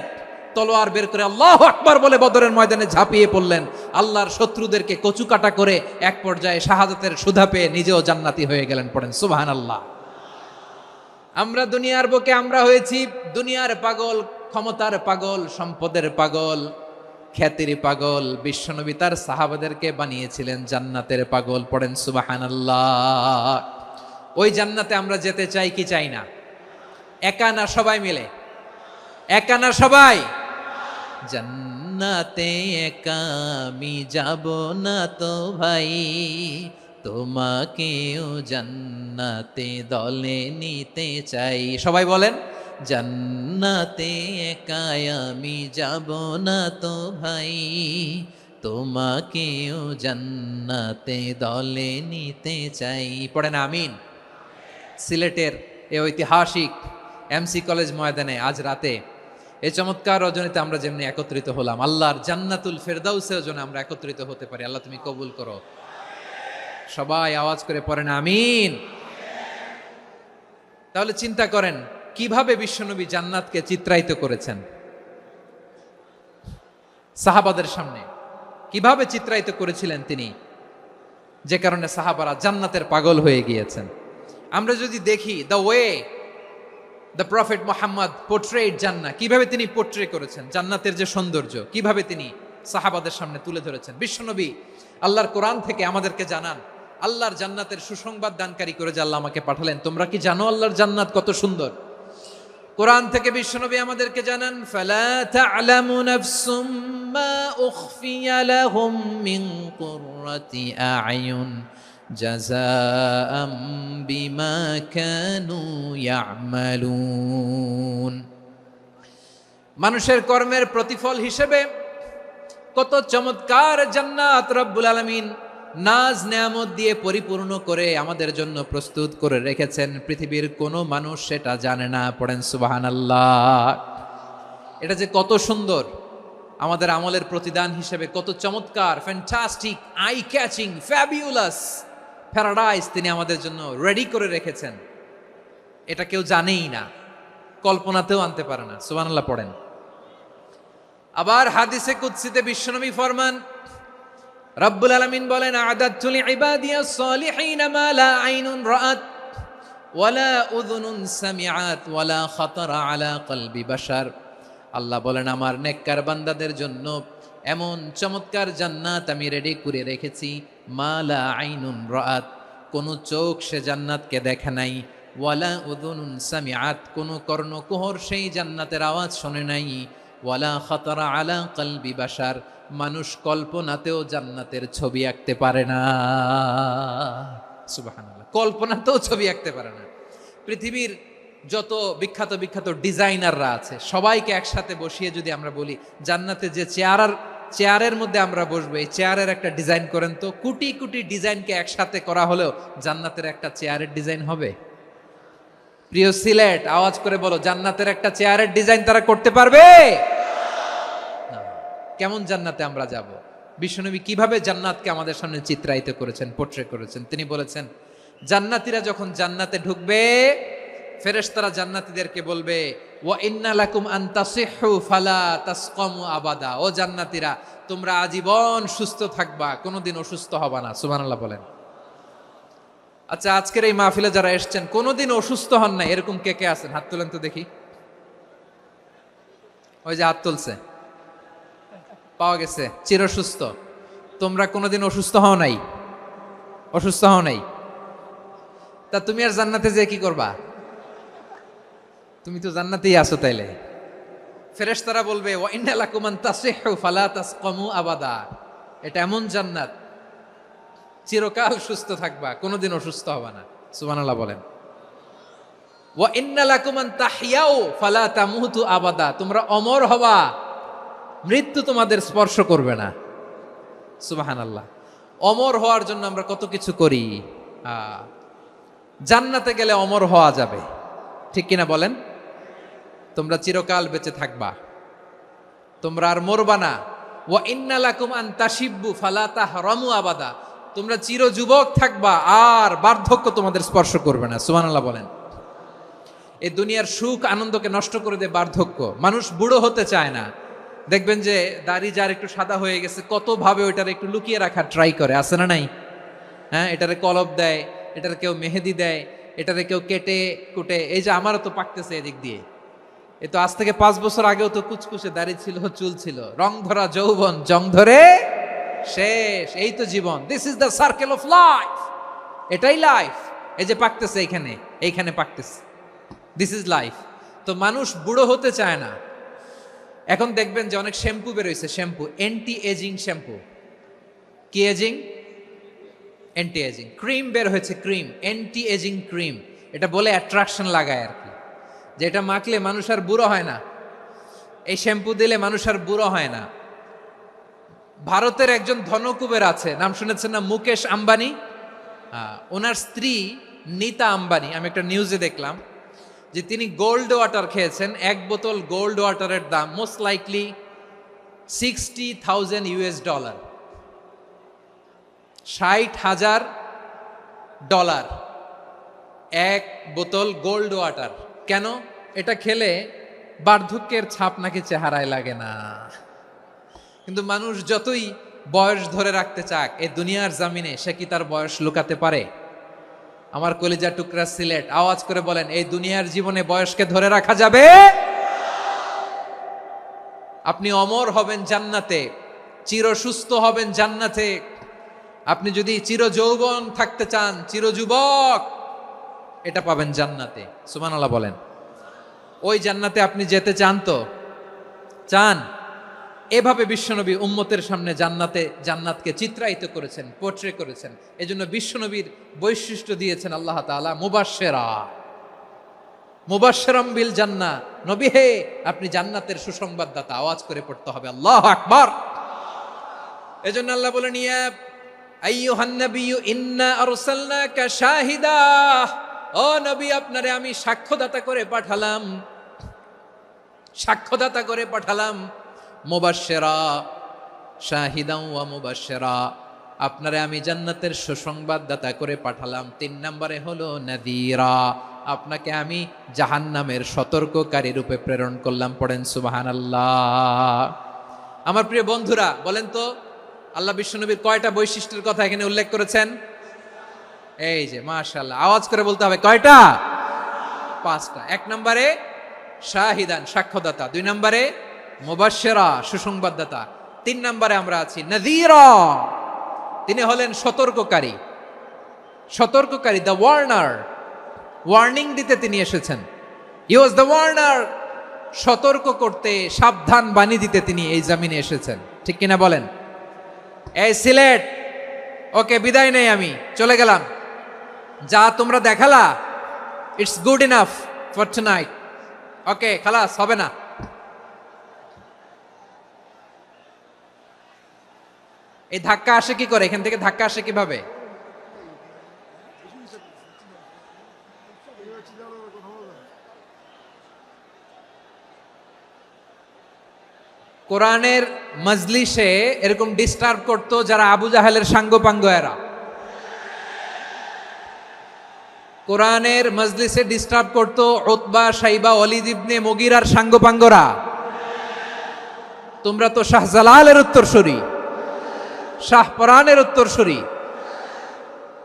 তলোয়ার বের করে আল্লাহু আকবার বলে বদরের ময়দানে ঝাঁপিয়ে পড়লেন। আল্লাহর শত্রুদেরকে কচু কাটা করে এক পর্যায়ে শাহাদাতের সুধা পেয়ে নিজেও জান্নাতি হয়ে গেলেন। পড়েন সুবহানাল্লাহ। আমরা দুনিয়ার বুকে আমরা হয়েছি দুনিয়ার পাগল, ক্ষমতার পাগল, সম্পদের পাগল, খ্যাতির পাগল। বিশ্বনবী তার সাহাবাদেরকে বানিয়েছিলেন জান্নাতের পাগল। পড়েন সুবহানাল্লাহ। ওই জান্নাতে আমরা যেতে চাই কি চাই না? একা না সবাই মিলে? একা না সবাই? জান্নাতে একা আমি যাব না তো ভাই, তোমাকেও জান্নাতে দলে নিতে চাই। সবাই বলেন, জান্নাতে একা আমি যাব না তো ভাই, তোমাকেও জান্নাতে দলে নিতে চাই। পড়েন আমিন। সিলেটের এই ঐতিহাসিক এমসি কলেজ ময়দানে আজ রাতে এই চমৎকার রজনীতে আমরা যেমনি একত্রিত হলাম, আল্লাহর জান্নাতুল ফেরদাউসের জন্য আমরা একত্রিত হতে পারি। আল্লাহ তুমি কবুল করো। সবাই আওয়াজ করে পড়েন আমিন। তাহলে চিন্তা করেন কিভাবে বিশ্বনবী জান্নাতকে চিত্রায়িত করেছেন সাহাবাদের সামনে, কিভাবে চিত্রায়িত করেছিলেন তিনি, যে কারণে সাহাবারা জান্নাতের পাগল হয়ে গিয়েছেন। আমরা যদি দেখি the way the prophet Mohammad portrait জান্নাত, কিভাবে তিনি পোর্ট্রে করেছেন জান্নাতের যে সৌন্দর্য, কিভাবে তিনি সাহাবাদের সামনে তুলে ধরেছেন। বিশ্বনবী আল্লাহর কোরআন থেকে আমাদেরকে জানান, আল্লাহর জান্নাতের সুসংবাদ দানকারী করে যে আল্লাহ আমাকে পাঠালেন, তোমরা কি জানো আল্লাহর জান্নাত কত সুন্দর? কোরআন থেকে বিশ্বনবী আমাদেরকে জানান, ফালা তা'লামু নাফসুম মা উখফিয়া লাহুম মিন কুররাতি আ'য়ুন জাযাআম বিমা কানু ইয়া'মালুন। মানুষের কর্মের প্রতিফল হিসেবে কত চমৎকার জান্নাত রব্বুল আলামিন নাজ নেয়ামত দিয়ে পরিপূর্ণ করে আমাদের জন্য প্রস্তুত করে রেখেছেন। পৃথিবীর কোনো মানুষ সেটা জানে না। পড়েন সুবহানাল্লাহ। এটা যে কত সুন্দর, আমাদের আমলের প্রতিদান হিসেবে কত চমৎকার, fantastic, eye catching, fabulous paradise তিনি আমাদের জন্য রেডি করে রেখেছেন। এটা কেউ জানেই না, কল্পনাতেও আনতে পারে না। সুবহানাল্লাহ পড়েন। আবার হাদিসে কুদসিতে বিশ্বনবী ফরমান, রব্বুল আলামিন বলেন, আ'দাদতু লিইবাদিয়াস সালিহিন মা লা আইনুন রাআত ওয়ালা উযুনুন সামিআত ওয়ালা খাতারা আলা কলবি বাশার। আল্লাহ বলেন, আমার নেককার বান্দাদের জন্য এমন চমৎকার জান্নাত আমি রেডি করে রেখেছি, মা লা আইনুন রাআত, কোন চোখ সে জান্নাতকে দেখে নাই, ওয়ালা উযুনুন সামিআত, কোন কর্ণকুহর সেই জান্নাতের আওয়াজ শোনে নাই, ওয়ালা খাতারা আলা কলবি বাশার, মানুষ কল্পনাতেও জান্নাতের ছবি আঁকতে পারে না। সুবহানাল্লাহ, কল্পনাতেও ছবি আঁকতে পারে না। পৃথিবীর যত বিখ্যাত বিখ্যাত ডিজাইনাররা আছে সবাইকে একসাথে বসিয়ে যদি আমরা বলি, জান্নাতে যে চেয়ারের মধ্যে আমরা বসবো, এই চেয়ারের একটা ডিজাইন করেন তো, কোটি কোটি ডিজাইনকে একসাথে করা হলেও জান্নাতের একটা চেয়ারের ডিজাইন হবে? প্রিয় সিলেট, আওয়াজ করে বলো, জান্নাতের একটা চেয়ারের ডিজাইন তারা করতে পারবে? কেমন জান্নাতে আমরা যাব? বিশ্বনবী কিভাবে জান্নাতকে আমাদের সামনে চিত্রায়িত করেছেন, পোর্ট্রে করেছেন। তিনি বলেছেন, জান্নাতীরা যখন জান্নাতে ঢুকবে, ফেরেশতারা জান্নাতীদেরকে বলবে, ওয়া ইন্না লাকুম আন তাসিহু ফালা তাসকামু আবাদা। ও জান্নাতীরা, তোমরা আজীবন সুস্থ থাকবা, কোনোদিন অসুস্থ হবা না। সুবহানাল্লাহ বলেন। আচ্ছা, আজকের এই মাহফিলে যারা এসেছেন কোনোদিন অসুস্থ হন না, এরকম কে কে আছেন? হাত তোলেন তো দেখি। ওই যে হাত তুলছে, পাওয়া গেছে, চিরসুস্থ। তোমরা কোনোদিন অসুস্থ হও নাই? অসুস্থ হও নাই? তা তুমি আর জান্নাতে যে কি করবা? তুমি তো জান্নাতেই আছো তাইলে। ফেরেশতারা বলবে, ওয়া ইন্না লাকুম আন তাসিহু ফালা তাসকামু আবাদা। এটা এমন জান্নাত, চিরকাল সুস্থ থাকবা, কোনোদিন অসুস্থ হবা না। সুবহানাল্লাহ বলেন। ওয়া ইন্না লাকুম আন তাহইয়াউ ফালা তামুতু আবাদা। তোমরা অমর হবা, মৃত্যু তোমাদের স্পর্শ করবে না। সুবহানাল্লাহ। অমর হওয়ার জন্য আমরা কত কিছু করি। জান্নাতে গেলে অমর হওয়া যাবে, ঠিক কিনা বলেন? তোমরা চিরকাল বেঁচে থাকবা, তোমরা আর মরবা না। ওয়া ইন্না লাকুম আন তাশিব্বু ফালা তাহরামু আবাদা। তোমরা চির যুবক থাকবা, আর বার্ধক্য তোমাদের স্পর্শ করবে না। সুবহানাল্লাহ বলেন। এই দুনিয়ার সুখ আনন্দকে নষ্ট করে দেয় বার্ধক্য। মানুষ বুড়ো হতে চায় না। দেখবেন যে দাড়ি যার একটু সাদা হয়ে গেছে, কত ভাবে ওইটার একটু লুকিয়ে রাখার ট্রাই করে, আছে না নাই? হ্যাঁ, এটারে কলব দেয়, এটারে কেউ মেহেদি দেয়, এটারে কেউ কেটে কুটে। এই যে আমারও তো পাকতেছে এদিক দিয়ে, এ তো আজ থেকে 5 বছর আগেও তো কুচকুচে দাড়ি ছিল, চুল ছিল, রং ধরা যৌবন, জং ধরে শেষ। এই তো জীবন। This is the circle of life. এটাই লাইফ। এই যে পাকতেছে এইখানে, এইখানে পাকতেছে, দিস ইজ লাইফ। তো মানুষ বুড়ো হতে চায় না। এখন দেখবেন যে অনেক শ্যাম্পু বেরোইছে, শ্যাম্পু, অ্যান্টি এজিং শ্যাম্পু। কি এজিং? Anti ageing. ক্রিম বের হয়েছে, ক্রিম, অ্যান্টি এজিং ক্রিম। এটা বলে অ্যাট্রাকশন লাগায় আর কি, যে এটা মাখলে মানুষ আর বুড়ো হয় না, এই শ্যাম্পু দিলে মানুষ আর বুড়ো হয় না। ভারতের একজন ধনকুবের আছে, নাম শুনেছেন না? মুকেশ আম্বানি। ওনার স্ত্রী নীতা আম্বানি, আমি একটা নিউজে দেখলাম যে তিনি গোল্ড ওয়াটার খেয়েছেন। 1 বোতল গোল্ড ওয়াটারের দাম মোস্ট লাইকলি $60,000 $60,000 1 বোতল গোল্ড ওয়াটার। কেন? এটা খেলে বার্ধক্যের ছাপ নাকি চেহারায় লাগে না। কিন্তু মানুষ যতই বয়স ধরে রাখতে চাক এই দুনিয়ার জামিনে, সে কি তার বয়স লুকাতে পারে? আমার কলিজা টুকরা সিলেট, আওয়াজ করে বলেন, এই দুনিয়ার জীবনে বয়সকে ধরে রাখা যাবে? আপনি অমর হবেন জান্নাতে, চির সুস্থ হবেন জান্নাতে। আপনি যদি চির যৌবন থাকতে চান, চির যুবক, এটা পাবেন জান্নাতে। সুবহানাল্লাহ বলেন। ওই জান্নাতে আপনি যেতে চান তো? চান? এভাবে বিশ্বনবী উম্মতের সামনে জান্নাতকে চিত্রায়িত করেছেন, পোর্ট্রে করেছেন। এজন্য বিশ্বনবীর বৈশিষ্ট্য দিয়েছেন আল্লাহ তাআলা মুবাশশিরাম বিল জান্নাহ। নবী হে, আপনি জান্নাতের সুসংবাদদাতা। আওয়াজ করে পড়তে হবে আল্লাহু আকবার। এজন্য আল্লাহ বলেন, ইয়া আইয়ুহান নাবিয়্যু ইন্না আরসালনাকা শাহিদা। ও নবী, আপনারে আমি সাক্ষ্যদাতা করে পাঠালাম। মুবাশশিরা, শাহিদান ওয়া মুবাশশিরা, আপনারে আমি জান্নাতের সুসংবাদদাতা করে পাঠালাম। 3 নম্বরে হলো নাযীরা, আপনাকে আমি জাহান্নামের সতর্ককারী রূপে প্রেরণ করলাম। পড়েন সুবহানাল্লাহ। আমার প্রিয় বন্ধুরা, বলেন তো আল্লাহ বিশ্বনবীর কয়টা বৈশিষ্ট্যের কথা এখানে উল্লেখ করেছেন? এই যে মাশাআল্লাহ, আওয়াজ করে বলতে হবে, কয়টা? 5টা। 1 নম্বরে শাহিদান, সাক্ষ্যদাতা। 2 নম্বরে মুবাশশিরা, সুসংবাদদাতা। 3 নম্বরে আমরা আছি নাযীরা, তিনি হলেন সতর্ককারী। দ্য ওয়ার্নার, ওয়ার্নিং দিতে তিনি এসেছেন। হি ওয়াজ দ্য ওয়ার্নার, সতর্ক করতে, সাবধান বাণী দিতে তিনি এই জমিনে এসেছেন। ঠিক কিনা বলেন? এই সিলেট, ওকে, বিদায় নেই, আমি চলে গেলাম। যা তোমরা দেখালা, it's good enough for tonight. Okay, খালাস, হবে না। এই ধাক্কা আসে কি করে? এখান থেকে ধাক্কা আসে কিভাবে? কোরআনের মজলিসে এরকম ডিস্টার্ব করতো যারা আবু জাহেলের সাঙ্গপাঙ্গ এরা। কোরআনের মজলিসে ডিস্টার্ব করতো উতবা, শাইবা, ওয়ালিদ ইবনে মুগীরার সাঙ্গপাঙ্গরা। তোমরা তো শাহজালালের উত্তরসূরি, শাহপরানের উত্তরসূরি,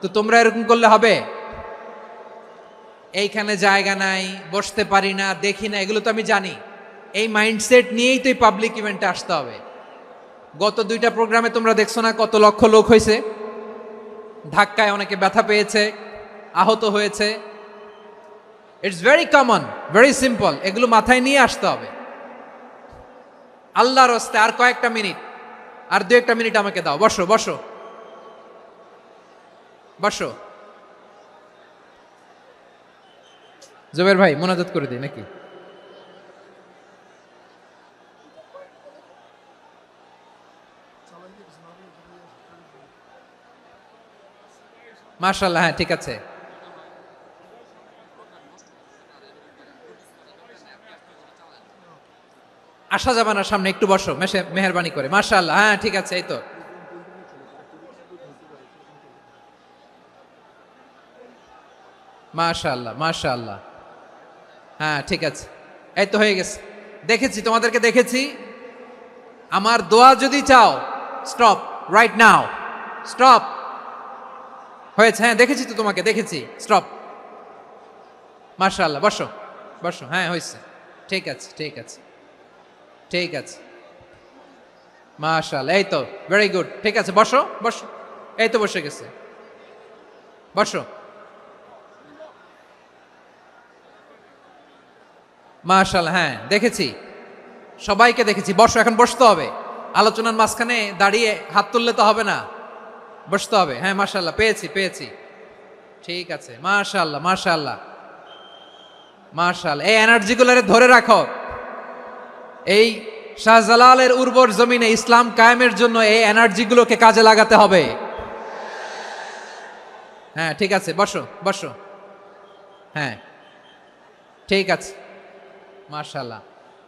তো তোমরা এরকম করলে হবে? এইখানে জায়গা নাই, বসতে পারি না, দেখি না, এগুলো তো আমি জানি। এই মাইন্ডসেট নিয়েই তো এই পাবলিক ইভেন্টে আসতে হবে। গত 2টা প্রোগ্রামে তোমরা দেখছো না কত লক্ষ লোক হয়েছে? ধাক্কায় অনেকে ব্যথা পেয়েছে, আহত হয়েছে। It's very common, very simple. এগুলো মাথায় নিয়ে আসতে হবে। আল্লাহর হস্তে আর কয়েকটা মিনিট, আর 2-1টা মিনিট আমাকে দাও। বসো বসো বসো। জুবের ভাই, মোনাজাত করে দিই নাকি? মাশাআল্লাহ, হ্যাঁ ঠিক আছে। আসা যাবে না সামনে, একটু বসো মেহেরবানি করে। মাশাআল্লাহ, হ্যাঁ ঠিক আছে। এই তো মাশাআল্লাহ, মাশাআল্লাহ, হ্যাঁ ঠিক আছে। এই তো হয়ে গেছে। দেখেছি, তোমাদেরকে দেখেছি। আমার দোয়া যদি চাও, স্টপ রাইট নাও, স্টপ। হয়েছে? হ্যাঁ দেখেছি তো, তোমাকে দেখেছি। স্টপ। মাশাআল্লাহ, বসো বসো। হ্যাঁ হয়েছে, ঠিক আছে ঠিক আছে ঠিক আছে। মাশাআল্লাহ, এই তো ভেরি গুড। ঠিক আছে, বসো বসো। এই তো বসে গেছে, বসো। মাশাআল্লাহ, হ্যাঁ দেখেছি, সবাইকে দেখেছি। বসো, এখন বসতে হবে। আলোচনার মাঝখানে দাঁড়িয়ে হাত তুললে তো হবে না, বসতে হবে। হ্যাঁ মাশাআল্লাহ, পেয়েছি। ঠিক আছে, মাশাআল্লাহ মাশাআল্লাহ মাশাআল্লাহ। এই এনার্জিগুলোরে ধরে রাখো। এই শাহজালালের উর্বর জমিনে ইসলাম কায়েমের জন্য এই এনার্জিগুলোকে কাজে লাগাতে হবে। হ্যাঁ ঠিক আছে, বসো বসো। হ্যাঁ ঠিক আছে, মাশাআল্লাহ।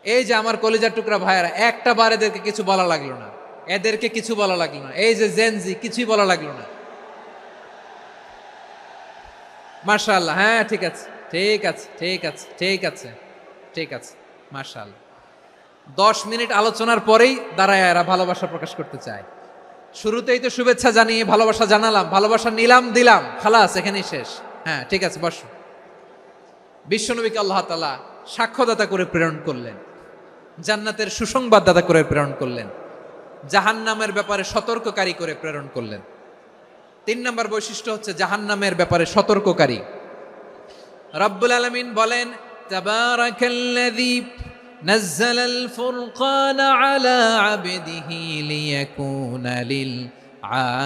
এই যে আমার কলিজার টুকরা ভাইয়েরা, একটা বার এদেরকে কিছু বলা লাগলো না, এদেরকে কিছু বলা লাগলো না। এই যে জেনজি, কিছুই বলা লাগলো না। মাশাআল্লাহ, হ্যাঁ ঠিক আছে ঠিক আছে ঠিক আছে ঠিক আছে ঠিক আছে। মাশাআল্লাহ। 10 মিনিট আলোচনার পরেই দাঁড়ায় এরা ভালোবাসা প্রকাশ করতে চায়। শুরুতেই তো শুভেচ্ছা জানিয়ে ভালোবাসা জানালাম, ভালোবাসা নিলাম, দিলাম, খালাস, এখানেই শেষ। হ্যাঁ ঠিক আছে, বসো। বিশ্বনবীকে আল্লাহ তাআলা সাক্ষ্যদাতা করে প্রেরণ করলেন, জান্নাতের সুসংবাদদাতা করে প্রেরণ করলেন, জাহান্নামের ব্যাপারে সতর্ককারী করে প্রেরণ করলেন। 3 নম্বর বৈশিষ্ট্য হচ্ছে জাহান্নামের ব্যাপারে সতর্ককারী। রব্বুল আলামিন বলেন, তাবারাকাল্লাযী নাজ্জালাল ফুরকানা আলা আবদিহি লিয়াকুনা লিল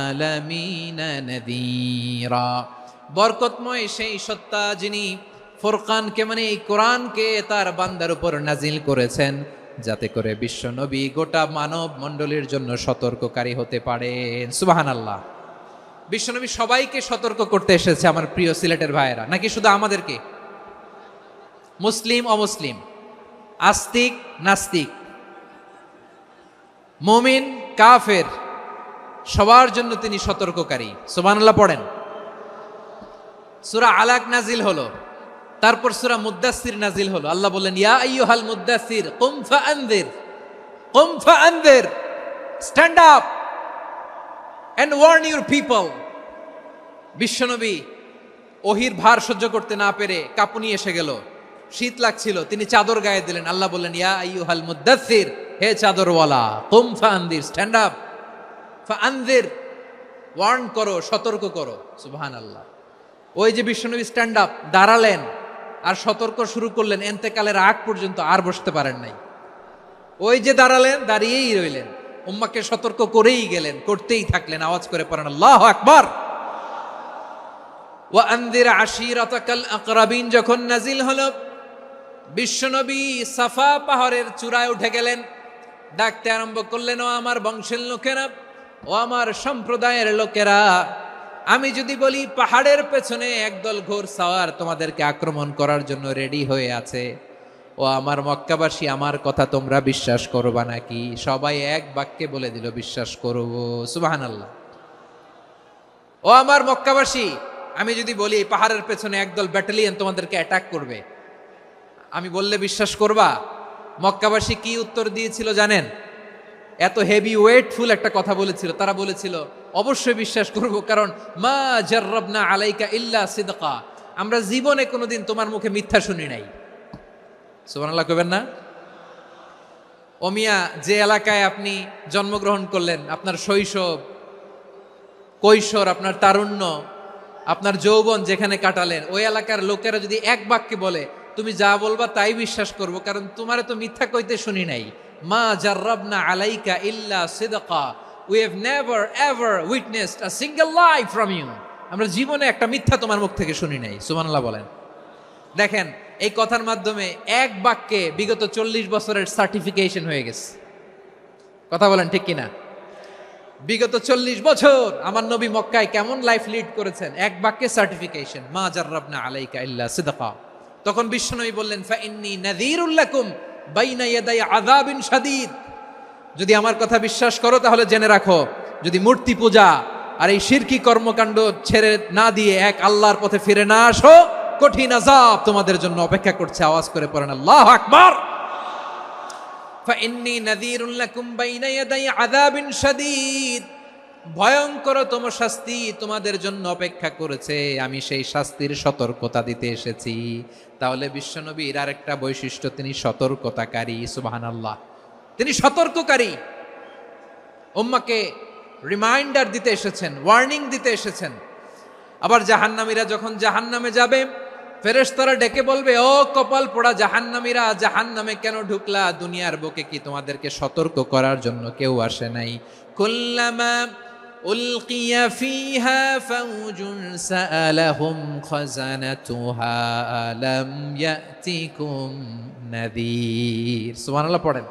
আলামিনা নাযীরা। বরকতময় সেই সত্তা যিনি ফুরকানকে মানে এই কোরআনকে তার বান্দার উপর নাজিল করেছেন, যাতে করে বিশ্ব নবী গোটা মানব মণ্ডলীর জন্য সতর্ককারী হতে পারেন। সুবহানাল্লাহ। বিশ্বনবী সবাইকে সতর্ক করতে এসেছে আমার প্রিয় সিলেটের ভাইয়েরা, নাকি শুধু আমাদেরকে? মুসলিম অমুসলিম, আস্তিক নাস্তিক, মুমিন কাফের, সবার জন্য তিনি সতর্ককারী। সুবহানাল্লাহ পড়েন। সূরা আলাক নাজিল হলো, তারপর সূরা মুদ্দাসসির নাজিল হলো। আল্লাহ বললেন, ইয়া আইয়ুহাল মুদ্দাসসির কুম ফাআনযির, কুম ফাআনযির, stand up and warn your people. বিশ্বনবী ওহির ভার সহ্য করতে না পেরে কাঁপুনি এসে গেল, শীত লাগছিল, তিনি চাদর গায়ে দিলেন। আল্লাহ বললেন, ইয়া আইয়ুহাল মুদ্দাসসির, হে চাদরওয়ালা, কুম ফাআনযির, স্ট্যান্ড আপ, ফাআনযির, ওয়ার্ন করো, সতর্ক করো। সুবহানাল্লাহ। ওই যে বিশ্বনবী স্ট্যান্ড আপ, দাঁড়ালেন আর সতর্ক শুরু করলেন, এন্তেকালের আগ পর্যন্ত আর বসতে পারেন নাই। ওই যে দাঁড়ালেন, দাঁড়িয়েই রইলেন, উম্মাকে সতর্ক করেই গেলেন, করতেই থাকলেন। আওয়াজ করে পড়েন আল্লাহু আকবার। ওয়া আনযির আশীরাতাকাল আকরাবিন যখন নাজিল হলো, বিশ্বনবী সাফা পাহাড়ের চূড়ায় উঠে গেলেন, ডাকতে আরম্ভ করলেন, ও আমার বংশের লোকেরা, ও আমার সম্প্রদায়ের লোকেরা, আমি যদি বলি পাহাড়ের পেছনে একদল ঘোড়সাওয়ার তোমাদেরকে আক্রমণ করার জন্য রেডি হয়ে আছে, ও আমার মক্কাবাসী, আমার কথা তোমরা বিশ্বাস করবা নাকি? সবাই এক বাক্যে বলে দিল, বিশ্বাস করব। সুবহানাল্লাহ। ও আমার মক্কাবাসী, আমি যদি বলি পাহাড়ের পেছনে একদল ব্যাটালিয়ন তোমাদেরকে অ্যাটাক করবে, আমি বললে বিশ্বাস করবা? মক্কাবাসী কি উত্তর দিয়েছিল জানেন? এত হেভি ওয়েটফুল একটা কথা বলেছিল। তারা বলেছিল, অবশ্যই বিশ্বাস করব, কারণ মা জাররাবনা আলাইকা ইল্লা সিদকা, আমরা জীবনে কোনোদিন তোমার মুখে মিথ্যা শুনি নাই। সুবহানাল্লাহ কইবেন না? ও মিয়া, যে এলাকায় আপনি জন্মগ্রহণ করলেন, আপনার শৈশব, কৈশোর, আপনার তারুণ্য, আপনার যৌবন যেখানে কাটালেন, ওই এলাকার লোকেরা যদি এক বাক্যে বলে তুমি যা বলবা তাই বিশ্বাস করব, কারণ তোমারে তো মিথ্যা কইতে শুনি নাই। মা জাররাবনা আলাইকা ইল্লা সিদকা, we have never ever witnessed a single lie from you, আমরা জীবনে একটা মিথ্যা তোমার মুখ থেকে শুনি নাই। সুবহানাল্লাহ বলেন। দেখেন, এই কথার মাধ্যমে এক বাক্যে বিগত 40 বছরের সার্টিফিকেশন হয়ে গেছে। কথা বলেন ঠিক কিনা? বিগত 40 বছর আমার নবী মক্কায় কেমন লাইফ লিড করেছেন, এক বাক্যে সার্টিফিকেশন, মা জাররাবনা আলাইকা ইল্লা সিদকা। তখন বিশ্বনবী বললেন, ফা ইন্নী নাযীরুল লাকুম বাইনা ইয়াদাই আযাবিন শাদীদ, যদি আমার কথা বিশ্বাস করো তাহলে জেনে রাখো, যদি মূর্তি পূজা আর এই শিরকি কর্মকাণ্ড ছেড়ে না দিয়ে এক আল্লাহর পথে ফিরে না আসো, কঠিন আযাব তোমাদের জন্য অপেক্ষা করছে। আওয়াজ করে পড়েন আল্লাহু আকবার। ফাইন্নী নাযীরুল লাকুম বাইনা ইয়াদাই আযাবিন শাদীদ, ভয়ঙ্করতম শাস্তি তোমাদের জন্য অপেক্ষা করেছে, আমি সেই শাস্তির সতর্কতা দিতে এসেছি। তাহলে বিশ্বনবীর আরেকটা বৈশিষ্ট্য, তিনি সতর্কতাকারী। সুবহানাল্লাহ। তিনি সতর্ককারী, উম্মাকে রিমাইন্ডার দিতে এসেছেন, ওয়ার্নিং দিতে এসেছেন। আবার জাহান্নামীরা যখন জাহান্নামে যাবে, ফেরেশতারা ডেকে বলবে, ও কপাল পোড়া জাহান্নামীরা, জাহান্নামে কেন ঢুকলা? দুনিয়ার বুকে কি তোমাদেরকে সতর্ক করার জন্য কেউ আসে নাই? কুল্লামা উলকিয়া ফিহা ফাউজুন সাআলাহুম খাযানাতুহা আলাম ইয়াতিকুম নাযীর। সুবহানাল্লাহ পড়েন।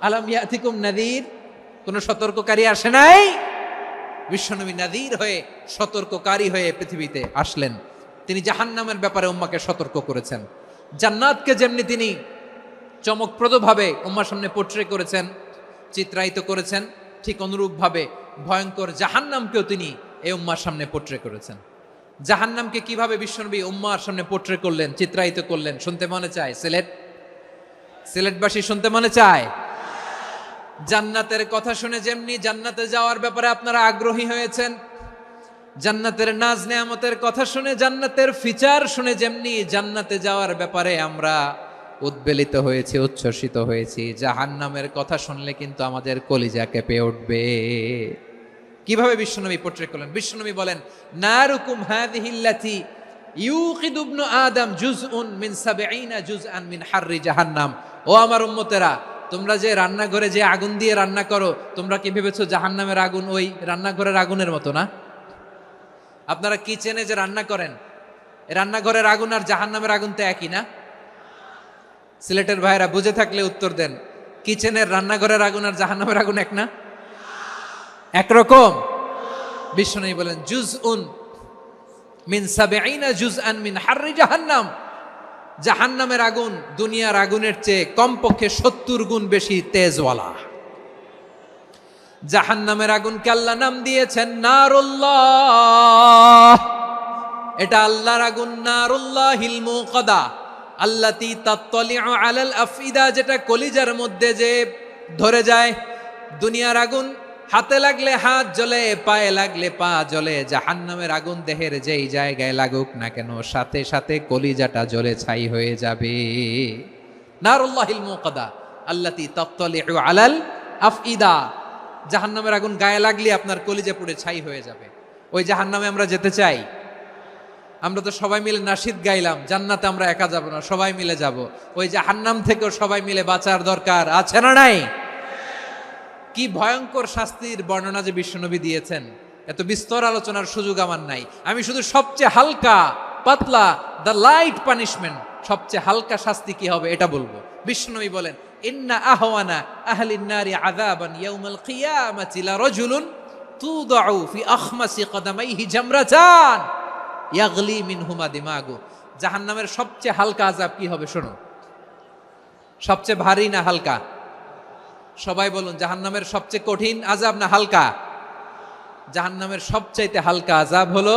আলাম ইয়াতিকুম নাযীর, কোন সতর্ককারী আসে নাই? বিশ্বনবী নাযীর হয়ে, সতর্ককারী হয়ে পৃথিবীতে আসলেন। তিনি জাহান্নামের ব্যাপারে উম্মাকে সতর্ক করেছেন। জান্নাতকে যেমনি তিনি চমকপ্রদভাবে উম্মার সামনে পোট্রে করেছেন, চিত্রায়িত করেছেন, ঠিক অনুরূপভাবে ভয়ঙ্কর জাহান্নামকেও তিনি এই উম্মার সামনে পোট্রে করেছেন। জাহান্নামকে কিভাবে বিশ্বনবী উম্মার সামনে পোট্রে করলেন, চিত্রায়িত করলেন, শুনতে মনে চায়? সিলেটবাসী শুনতে মনে চায়? জান্নাতের কথা শুনে যেমনি জান্নাতে যাওয়ার ব্যাপারে আপনারা আগ্রহী হয়েছেন, জান্নাতের নাজ নেয়ামতের কথা শুনে, জান্নাতের ফিচার শুনে যেমনি জান্নাতে যাওয়ার ব্যাপারে আমরা উদ্বেলিত হয়েছি, উচ্ছ্বসিত হয়েছি, জাহান্নামের কথা শুনলে কিন্তু আমাদের কলিজা কেঁপে উঠবে। কিভাবে বিশ্বনবী পোট্রে করলেন? বিশ্বনবী বলেন, নারুকুম হাযিহিল্লাতী ইউকিদু ইবনু আদম জুজউন মিন ৭০ জুজআন মিন হাররি জাহান্নাম। ও আমার উম্মতেরা, তোমরা যে রান্নাঘরে যে আগুন দিয়ে রান্না করো, তোমরা কি ভেবেছো জাহান্নামের আগুন ওই রান্নাঘরের আগুনের মতো না? আপনারা কিচেনে যে রান্না করেন, রান্নাঘরের আগুন আর জাহান্নামের আগুন তো একই না? সিলেটের ভাইরা বুঝে থাকলে উত্তর দেন, কিচেনের রান্নাঘরের আগুন আর জাহান্নামের আগুন এক না? একরকম? বিশ্বনবী বলেন, জুজউন মিন ৭০ জুজআন মিন হাররি জাহান্নাম। জাহান্নামের আগুন দুনিয়ার আগুনের চেয়ে কমপক্ষে ৭০ গুণ বেশি তেজওয়ালা। জাহান্নামের আগুনকে আল্লাহ নাম দিয়েছেন নারুল্লাহ। এটা আল্লাহর আগুন, নারুল্লাহিল মুকাদা আল্লাতী তাত্তালিউ আলাল আফইদা, যেটা কলিজার মধ্যে যে ধরে যায়। দুনিয়ার আগুন হাতে লাগলে হাত জ্বলে, পায়ে লাগলে পা জ্বলে। জাহান্নামের আগুন দেহের যেই জায়গায় লাগুক না কেন, সাথে সাথে কলিজাটা জ্বলে ছাই হয়ে যাবে। নারুল্লাহিল মুকাদা আল্লাতী তাত্তালিউ আলাল আফইদা। জাহান্নামের আগুন গায়ে লাগলে আপনার কলিজা পুড়ে ছাই হয়ে যাবে। ওই জাহান্নামে আমরা যেতে চাই? আমরা তো সবাই মিলে নাশিদ গাইলাম, জান্নাতে আমরা একা যাব না, সবাই মিলে যাব। ওই জাহান্নাম থেকেও সবাই মিলে বাঁচার দরকার আছে না নাই? কি ভয়ঙ্কর শাস্তির বর্ণনা যে বিশ্বনবী দিয়েছেন, এত বিস্তর আলোচনার সুযোগ আমার নাই। আমি শুধু সবচেয়ে হালকা পাতলা, দ্য লাইট পানিশমেন্ট, সবচেয়ে হালকা শাস্তি কি হবে এটা বলবো। বিশ্বনবী বলেন, ইন্না আহওয়ানা আহলিন নারি আযাবান ইয়াউমাল কিয়ামাতি লারাজুলুন তুদাউ ফি আখমাসি কদামাইহি জামরাতান ইয়াগলি মিনহুমা দিমাগু। জাহান্নামের সবচেয়ে হালকা আযাব কি হবে শোনো। সবচেয়ে ভারী না হালকা? সবাই বলুন, জাহান্নামের সবচেয়ে কঠিন আযাব না হালকা? জাহান্নামের সবচাইতে হালকা আযাব হলো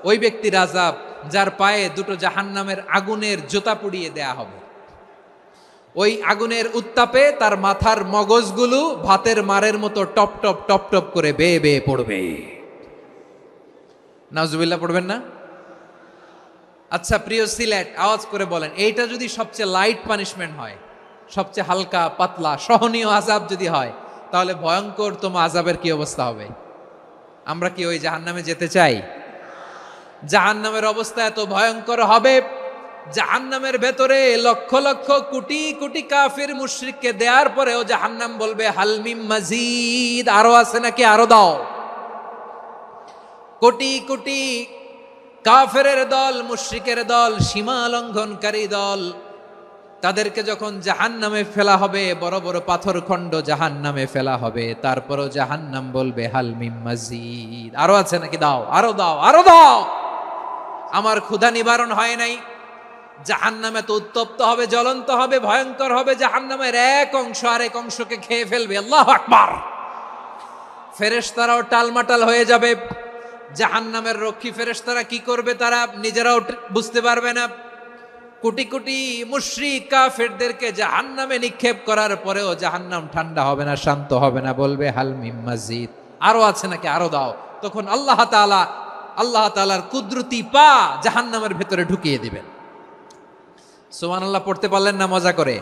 ওই ব্যক্তির আযাব যার পায়ে দুটো জাহান্নামের আগুনের জুতা পুড়িয়ে দেয়া হবে। ওই আগুনের উত্তাপে তার মাথার মগজগুলো ভাতের মারের মতো টপ টপ টপ টপ করে বেয়ে বেয়ে পড়বে। নাউজুবিল্লাহ পড়বেন না? আচ্ছা প্রিয় সিলেট, আওয়াজ করে বলেন, এইটা যদি সবচেয়ে লাইট পানিশমেন্ট হয়, সবচেয়ে হালকা পাতলা সহনীয় আযাব যদি হয়, তাহলে ভয়ঙ্করতম আযাবের কি অবস্থা হবে? আমরা কি ওই জাহান্নামে যেতে চাই? জাহান্নামের অবস্থা এত ভয়ঙ্কর হবে, জাহান্নামের ভেতরে লক্ষ লক্ষ কোটি কোটি কাফির মুশরিককে দেওয়ার পরেও জাহান্নাম বলবে হালমিম মাজিদ, আরো আছে নাকি, আরো দাও। কোটি কোটি কাফেরের দল, মুশরিকের দল, সীমা লঙ্ঘনকারী দল, তাদেরকে যখন জাহান্নামে ফেলা হবে, বড় বড় পাথর খণ্ড জাহান্নামে ফেলা হবে, তারপরও জাহান্নাম বলবে হালমিম মাজিদ, আরো আছে নাকি, দাও, আরো দাও, আরো দাও। আমার ক্ষুধা নিবারণ হয় নাই। জাহান্নামে তো উত্তপ্ত হবে, জ্বলন্ত হবে, ভয়ঙ্কর হবে। জাহান্নামের এক অংশ আরেক অংশকে খেয়ে ফেলবে। আল্লাহু আকবার। ফেরেশতারাও টালমাটাল হয়ে যাবে। জাহান্নামের রক্ষী ফেরেশতারা কি করবে তারা নিজেরাও বুঝতে পারবে না। কোটি কোটি মুশরিক কাফেরদেরকে জাহান্নামে নিক্ষেপ করার পরেও জাহান্নাম ঠান্ডা হবে না, শান্ত হবে না, বলবে হাল মিম মাজিদ, আরো আছে নাকি, আরো দাও। তখন আল্লাহ তাআলার কুদরতি পা জাহান্নামের ভেতরে ঢুকিয়ে দিবেন। সুবহানাল্লাহ পড়তে পারলেন না মজা করে?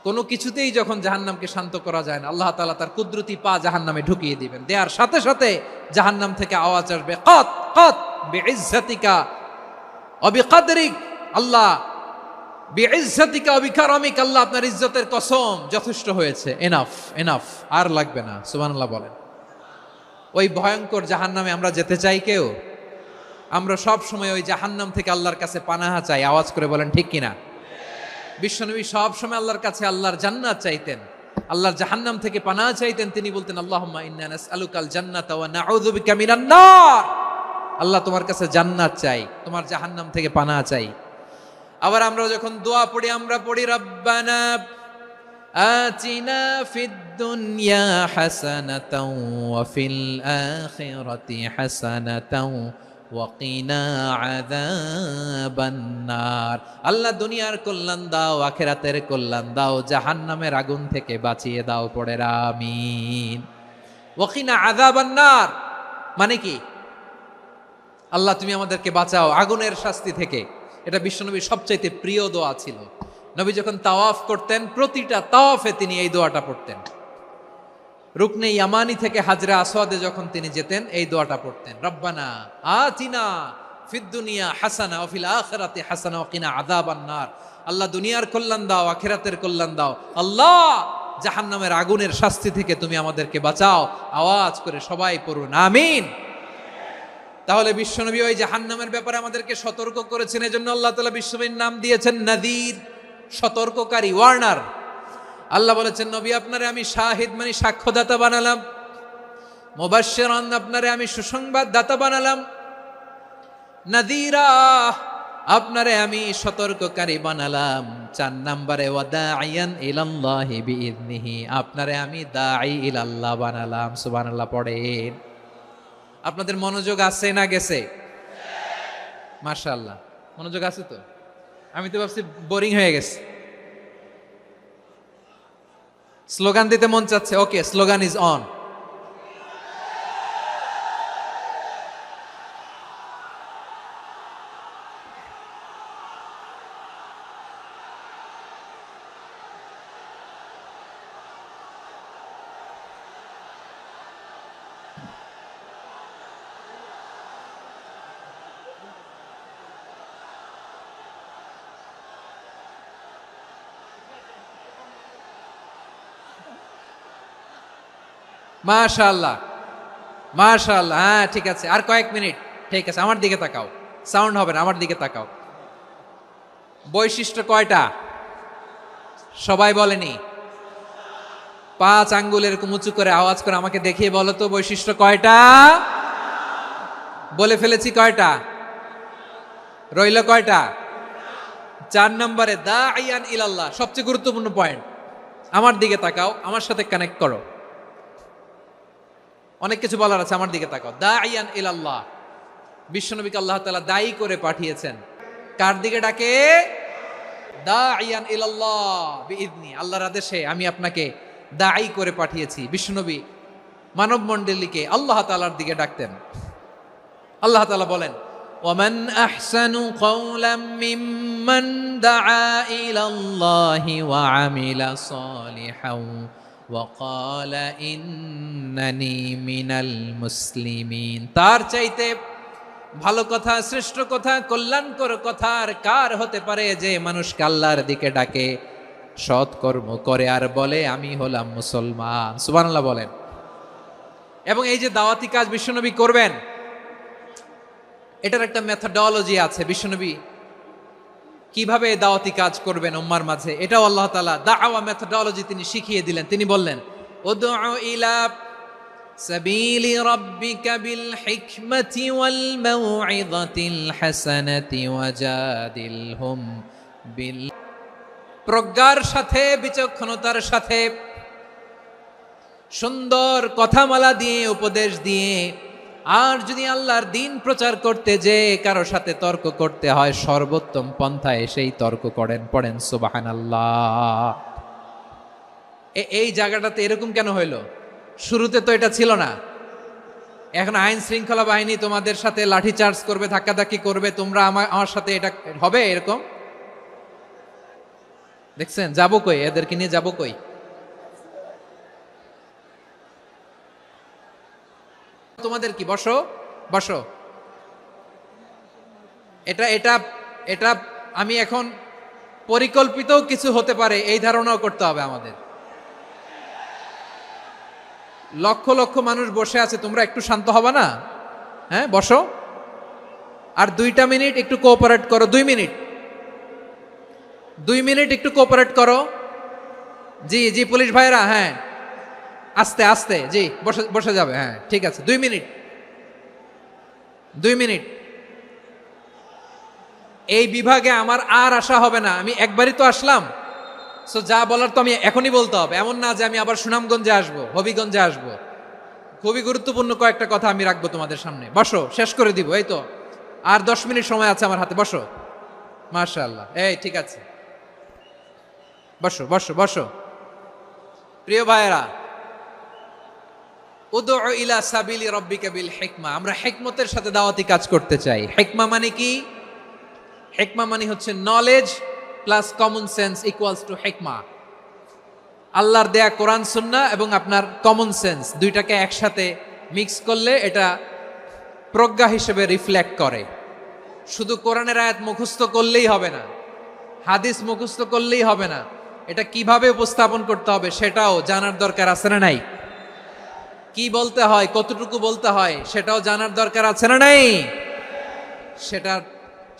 কোনো কিছুতেই যখন জাহান্নামকে শান্ত করা যায় না, আল্লাহ তাআলা তার কুদরতি পা জাহান্নামে ঢুকিয়ে দিবেন। দেওয়ার সাথে সাথে জাহান্নাম থেকে আওয়াজ আসবে, কাত কাত বিইজ্জাতিকা ওয়া বিকদরিক, আল্লাহ বিইজ্জাতিকা ওয়া বিকারামিক, আল্লাহ আপনার ইজ্জতের কসম, যথেষ্ট হয়েছে, এনাফ এনাফ, আর লাগবে না। সুবহানাল্লাহ বলেন। ওই ভয়ঙ্কর জাহান্নামে আমরা যেতে চাই কেউ? আমরা সব সময় ওই জাহান্নাম থেকে আল্লাহর কাছে পানাহা চাই। আওয়াজ করে বলেন ঠিক কিনা? বিশ্বনবী সব সময় আল্লাহর কাছে আল্লাহর জান্নাত চাইতেন, আল্লাহর জাহান্নাম থেকে পানাহা চাইতেন। তিনি বলতেন, আল্লাহুম্মা ইন্না নাসআলুকাল জান্নাতা ওয়া নাউযু বিকা মিনান নার। আল্লাহ তোমার কাছে জান্নাত চাই, তোমার জাহান্নাম থেকে পানাহা চাই। আবার আমরা যখন দোয়া পড়ি, আমরা পড়ি রব্বানা আতিনা ফিদ দুনিয়া হাসানাতাও ওয়া ফিল আখিরাতি হাসানাতাও ওয়া কিনা আযাবান নার। আল্লাহ দুনিয়ার কল্যাণ দাও, আখিরাতের কল্যাণ দাও, জাহান্নামের আগুন থেকে বাঁচিয়ে দাও, পড়ে আমিন। ওয়া কিনা আযাবান নার। মানে কি? আল্লাহ তুমি আমাদেরকে বাঁচাও আগুনের শাস্তি থেকে। এটা বিশ্বনবীর সবচাইতে প্রিয় দোয়া ছিল। নবী যখন তাওয়াফ করতেন, প্রতিটা তাওয়াফে তিনি এই দোয়াটা পড়তেন। রুকনে ইয়ামানি থেকে হাজরা আসওয়াদে যখন তিনি যেতেন, এই দোয়াটা পড়তেন, রব্বানা আতিনা ফিদ দুনিয়া হাসানা ওয়া ফিল আখিরাতি হাসানা ওয়া কিনা আযাবান নার। আল্লাহ দুনিয়ার কল্যাণ দাও, আখিরাতের কল্যাণ দাও। আল্লাহ জাহান্নামের আগুনের শাস্তি থেকে তুমি আমাদেরকে বাঁচাও। আওয়াজ করে সবাই পড়ুন আমিন। তাহলে বিশ্বনবী ওই জাহান্নামের ব্যাপারে আমাদেরকে সতর্ক করেছেন, এজন্য আল্লাহ তাআলা বিশ্বনবীর নাম দিয়েছেন নাযীর, সতর্ককারী, ওয়ার্নার। আল্লাহ বলেছেন নবী আপনারে আমি শাহিদ মানে সাক্ষ্যদাতা বানালাম, মুবাশশিরান আপনারে আমি সুসংবাদ দাতা বানালাম, নাযীরা আপনারে আমি সতর্ককারী বানালাম। 4 নম্বরে ওয়াদাইয়ান ইলাল্লাহি বিইذনিহি, আপনারে আমি দাঈ ইলাল্লাহ বানালাম। সুবহানাল্লাহ পড়েন। আপনাদের মনোযোগ আছে না গেছে? মাশাআল্লাহ মনোযোগ আছে তো। আমি তো ভাবছি বোরিং হয়ে গেছে। স্লোগান দিতে মন চাচ্ছে। ওকে, স্লোগান ইজ অন। মাশাআল্লাহ মাশাআল্লাহ, হ্যাঁ ঠিক আছে, আর কয়েক মিনিট। ঠিক আছে, আমার দিকে তাকাও, সাউন্ড হবে না, আমার দিকে তাকাও। বৈশিষ্ট্য কয়টা সবাই বলেনি? 5 আঙ্গুল এরকম উঁচু করে আওয়াজ করে আমাকে দেখিয়ে বলো তো বৈশিষ্ট্য কয়টা? বলে ফেলেছি কয়টা? রইল কয়টা? 4 নম্বরে দাঈয়ান ইলাল্লাহ, সবচেয়ে গুরুত্বপূর্ণ পয়েন্ট। আমার দিকে তাকাও, আমার সাথে কানেক্ট করো। অনেক কিছু বলার আছে, আমার দিকে তাকাও। দাঈয়ান ইলাল্লাহ, বিশ্বনবীকে আল্লাহ তাআলা দায়ী করে পাঠিয়েছেন। কার দিকে ডাকে? দাঈয়ান ইলাল্লাহ বিইذনি, আল্লাহর আদেশে আমি আপনাকে দায়ী করে পাঠিয়েছি। বিশ্বনবী মানব মণ্ডলীকে আল্লাহ তাআলার দিকে ডাকতেন। আল্লাহ তাআলা বলেন, ওয়ামান আহসানু কাওলাম মিম্মান দাআ ইলাল্লাহি ওয়া আমিলা সালিহান ওয়া ক্বালা ইন্নানি মিনাল মুসলিমিন। তার চাইতে ভালো কথা, শ্রেষ্ঠ কথা, কল্যাণকর কথা আর কার হতে পারে যে মানুষকে আল্লাহর দিকে ডাকে, সৎকর্ম করে আর বলে আমি হলাম মুসলমান। সুবহানাল্লাহ বলেন। এবং এই যে দাওয়াতি কাজ বিশ্বনবী করবেন, এটার একটা মেথডোলজি আছে। বিশ্বনবী কিভাবে দাওয়াতি কাজ করবেন উম্মার মাঝে, এটাও আল্লাহ তাআলা দাওয়া মেথডোলজি তিনি শিখিয়ে দিলেন। তিনি বললেন, উদউ ইলা সাবিলি রাব্বিকা বিল হিকমাতি ওয়াল মাউইযাতিল হাসানাতি ওয়াজাদিলহুম বিল, প্রজ্ঞার সাথে, বিচক্ষণতার সাথে, সুন্দর কথামালা দিয়ে, উপদেশ দিয়ে। আর যদি আল্লাহর দিন প্রচার করতে যে কারো সাথে তর্ক করতে হয়, সর্বোত্তম পন্থায় সেই তর্ক করেন। পড়েন সুবহানাল্লাহ। এই জায়গাটাতে এরকম কেন হইল? শুরুতে তো এটা ছিল না। এখন আইন শৃঙ্খলা বাহিনী তোমাদের সাথে লাঠি চার্জ করবে, ধাক্কাধাক্কি করবে, তোমরা আমার সাথে এটা হবে এরকম? দেখছেন যাবো কই, এদেরকে নিয়ে যাবো কই? তোমাদের কি, বসো বসো। এটা এটা এটা আমি এখন পরিকল্পিত কিছু হতে পারে এই ধারণাও করতে হবে আমাদের। লক্ষ লক্ষ মানুষ বসে আছে, তোমরা একটু শান্ত হবে না? হ্যাঁ বসো। আর 2টা মিনিট একটু কোঅপারেট করো। 2 মিনিট, 2 মিনিট একটু কোঅপারেট করো। জি জি পুলিশ ভাইরা, হ্যাঁ আস্তে আস্তে, জি বসে বসে যাবে, হ্যাঁ ঠিক আছে। 2 মিনিট, 2 মিনিট। এই বিভাগে আমার আর আসা হবে না, আমি একবারই তো আসলাম। সো যা বলার তো আমি এখনই বলতে হবে, এমন না যে আমি আবার সুনামগঞ্জে আসবো, হবিগঞ্জে আসবো। খুবই গুরুত্বপূর্ণ কয়েকটা কথা আমি রাখবো তোমাদের সামনে। বসো, শেষ করে দিব। এই তো আর 10 মিনিট সময় আছে আমার হাতে। বসো। মাশাআল্লাহ, এই ঠিক আছে, বসো বসো বসো। প্রিয় ভাইয়েরা, উদউ ইলা সাবিলি রাব্বিকা বিল হিকমা, আমরা হিকমতের সাথে দাওয়াতি কাজ করতে চাই। হিকমা মানে কি? হিকমা মানে হচ্ছে knowledge plus common sense equals to হিকমা। আল্লাহর দেয়া কোরআন সুন্নাহ এবং আপনার কমন সেন্স দুইটাকে একসাথে মিক্স করলে এটা প্রজ্ঞা হিসেবে রিফ্লেক্ট করে। শুধু কোরআনের আয়াত মুখস্থ করলেই হবে না, হাদিস মুখস্থ করলেই হবে না, এটা কিভাবে উপস্থাপন করতে হবে সেটাও জানার দরকার আছে না নাই? কি বলতে হয়, কতটুকু বলতে হয় সেটাও জানার দরকার আছে না নাই?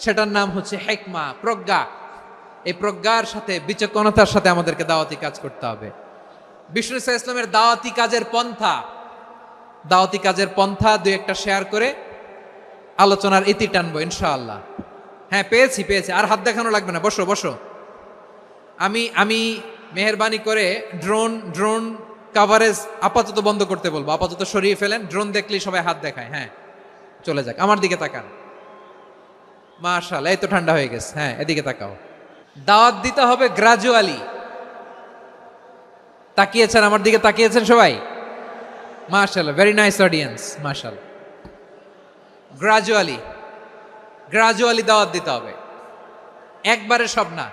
সেটার নাম হচ্ছে হিকমা, প্রজ্ঞা। এই প্রজ্ঞার সাথে বিচক্ষণতার সাথে আমাদেরকে দাওয়াতি কাজ করতে হবে। বিষ্ণু ইসলামের দাওয়াতি কাজের পন্থা দুই একটা শেয়ার করে আলোচনার ইতি টানবো ইনশাআল্লাহ। হ্যাঁ, পেয়েছি। আর হাত দেখানো লাগবে না, বসো। আমি মেহেরবানি করে ড্রোন কাভারেজ আপাতত বন্ধ করতে বলবো, আপাতত সরিয়ে ফেলেন। ড্রোন দেখলেই সবাই হাত দেখায়। হ্যাঁ, চলে যাক, আমার দিকে তাকান। মাশাআল্লাহ, এই তো ঠান্ডা হয়ে গেছে। হ্যাঁ, এদিকে তাকাও। দাওয়াত দিতে হবে গ্রাজুয়ালি। তাকিয়েছেন আমার দিকে, তাকিয়েছেন সবাই? মাশাআল্লাহ, ভেরি নাইস অডিয়েন্স, মাশাআল্লাহ। গ্রাজুয়ালি দাওয়াত দিতে হবে, একবারে সব না।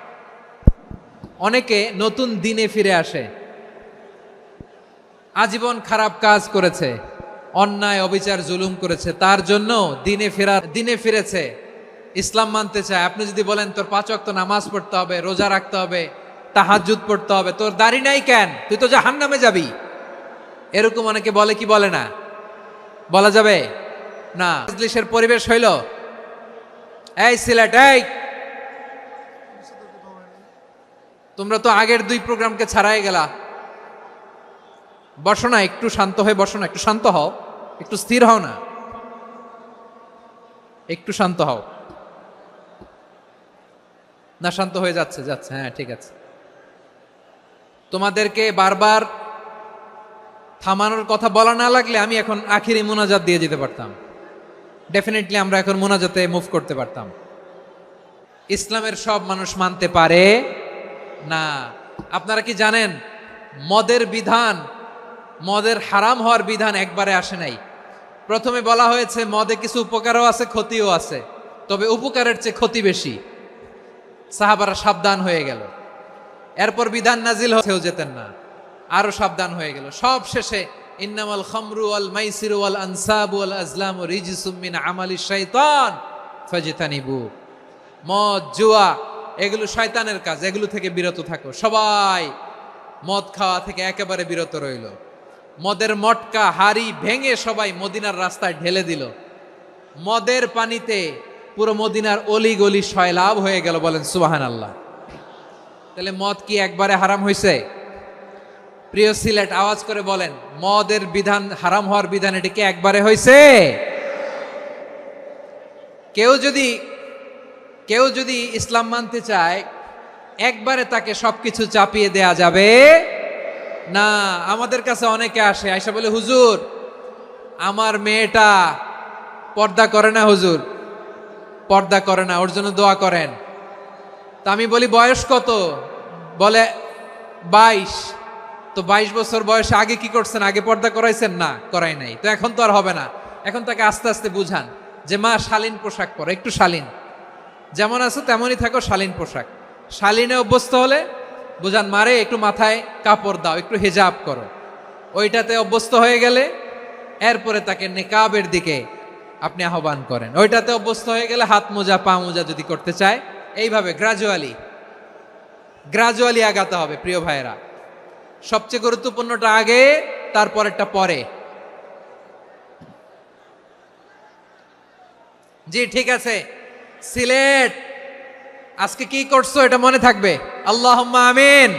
অনেকে নতুন দিনে ফিরে আসে, আজীবন খারাপ কাজ করেছে, অন্যায় অবিচার জুলুম করেছে, তার জন্য দিনে ফিরেছে, ইসলাম মানতে চায়। আপনি যদি বলেন তোর 5 ওয়াক্ত নামাজ পড়তে হবে, রোজা রাখতে হবে, তাহাজ্জুদ পড়তে হবে, তোর দাড়ি নাই কেন, তুই তো জাহান্নামে যাবি, এরকম অনেকে বলে কি বলে না? বলা যাবে না। মজলিসের পরিবেশ হইল, এই সিলেট, এই তোমরা তো আগের 2 প্রোগ্রামকে ছাড়াই গেলা, বসো না, একটু শান্ত হয়ে বসো না, একটু শান্ত হও, একটু স্থির হও না, একটু শান্ত হও না। শান্ত হয়ে যাচ্ছে। হ্যাঁ, ঠিক আছে। তোমাদেরকে বারবার থামানোর কথা বলা না লাগলে আমি এখন আখিরি মোনাজাত দিয়ে যেতে পারতাম। ডেফিনেটলি আমরা এখন মোনাজাতে মুভ করতে পারতাম। ইসলামের সব মানুষ মানতে পারে না। আপনারা কি জানেন মদের হারাম হওয়ার বিধান একবারে আসে নাই। প্রথমে বলা হয়েছে মদে কিছু উপকারও আছে, ক্ষতিও আছে, তবে উপকারের চেয়ে ক্ষতি বেশি। সাহাবারা সাবধান হয়ে গেল। এরপর বিধান নাজিল হয়েও যেতেন না, আরো সাবধান হয়ে গেল। সব শেষে ইন্নামাল খামরু ওয়াল মাইসিরু ওয়াল আনসাবু ওয়াল আজলামু রিজসুম মিন আমালিশ শাইতান ফাজতানিবু। মদ, জুয়া এগুলো শয়তানের কাজ, এগুলো থেকে বিরত থাকো। সবাই মদ খাওয়া থেকে একেবারে বিরত রইল। মদের মটকা হাড়ি ভেঙে সবাই মদিনার রাস্তায় ঢেলে দিল। মদের পানিতে পুরো মদিনার অলি গলি সয়লাভ হয়ে গেল। বলেন সুবহানাল্লাহ। তাহলে মদ কি একবারে হারাম হয়েছে? প্রিয় সিলেট, আওয়াজ করে বলেন, মদের বিধান, হারাম হওয়ার বিধান এটি কি একবারে হয়েছে? কেউ যদি ইসলাম মানতে চায়, একবারে তাকে সবকিছু চাপিয়ে দেয়া যাবে না। আমাদের কাছে অনেকে আসে, আয়সা বলে, হুজুর আমার মেয়েটা পর্দা করে না, হুজুর পর্দা করে না, ওর জন্য দোয়া করেন। তা আমি বলি বয়স কত? বলে 22। তো 22 বছর বয়সে আগে কি করছেন? আগে পর্দা করাইছেন? না, করাই নাই। তো এখন তো আর হবে না। এখন তাকে আস্তে আস্তে বুঝান যে মা শালীন পোশাক পরো, একটু শালীন, যেমন আছো তেমনই থাকো, শালীন পোশাক। শালীনে অভ্যস্ত হলে বুঝান, মারে একটু মাথায় কাপড় দাও, একটু হিজাব করো। ওইটাতে অভ্যস্ত হয়ে গেলে এরপরে তাকে নিকাবের দিকে আপনি আহ্বান করেন। ওইটাতে অভ্যস্ত হয়ে গেলে হাত মোজা, পা মোজা যদি করতে চায়, এইভাবে গ্রাজুয়ালি আগাতে হবে। প্রিয় ভাইয়েরা, সবচেয়ে গুরুত্বপূর্ণটা আগে, তারপরেরটা পরে। জি ঠিক আছে। সিলেট আজকে কি করছো এটা মনে থাকবে। আল্লাহুম্মা আমিন।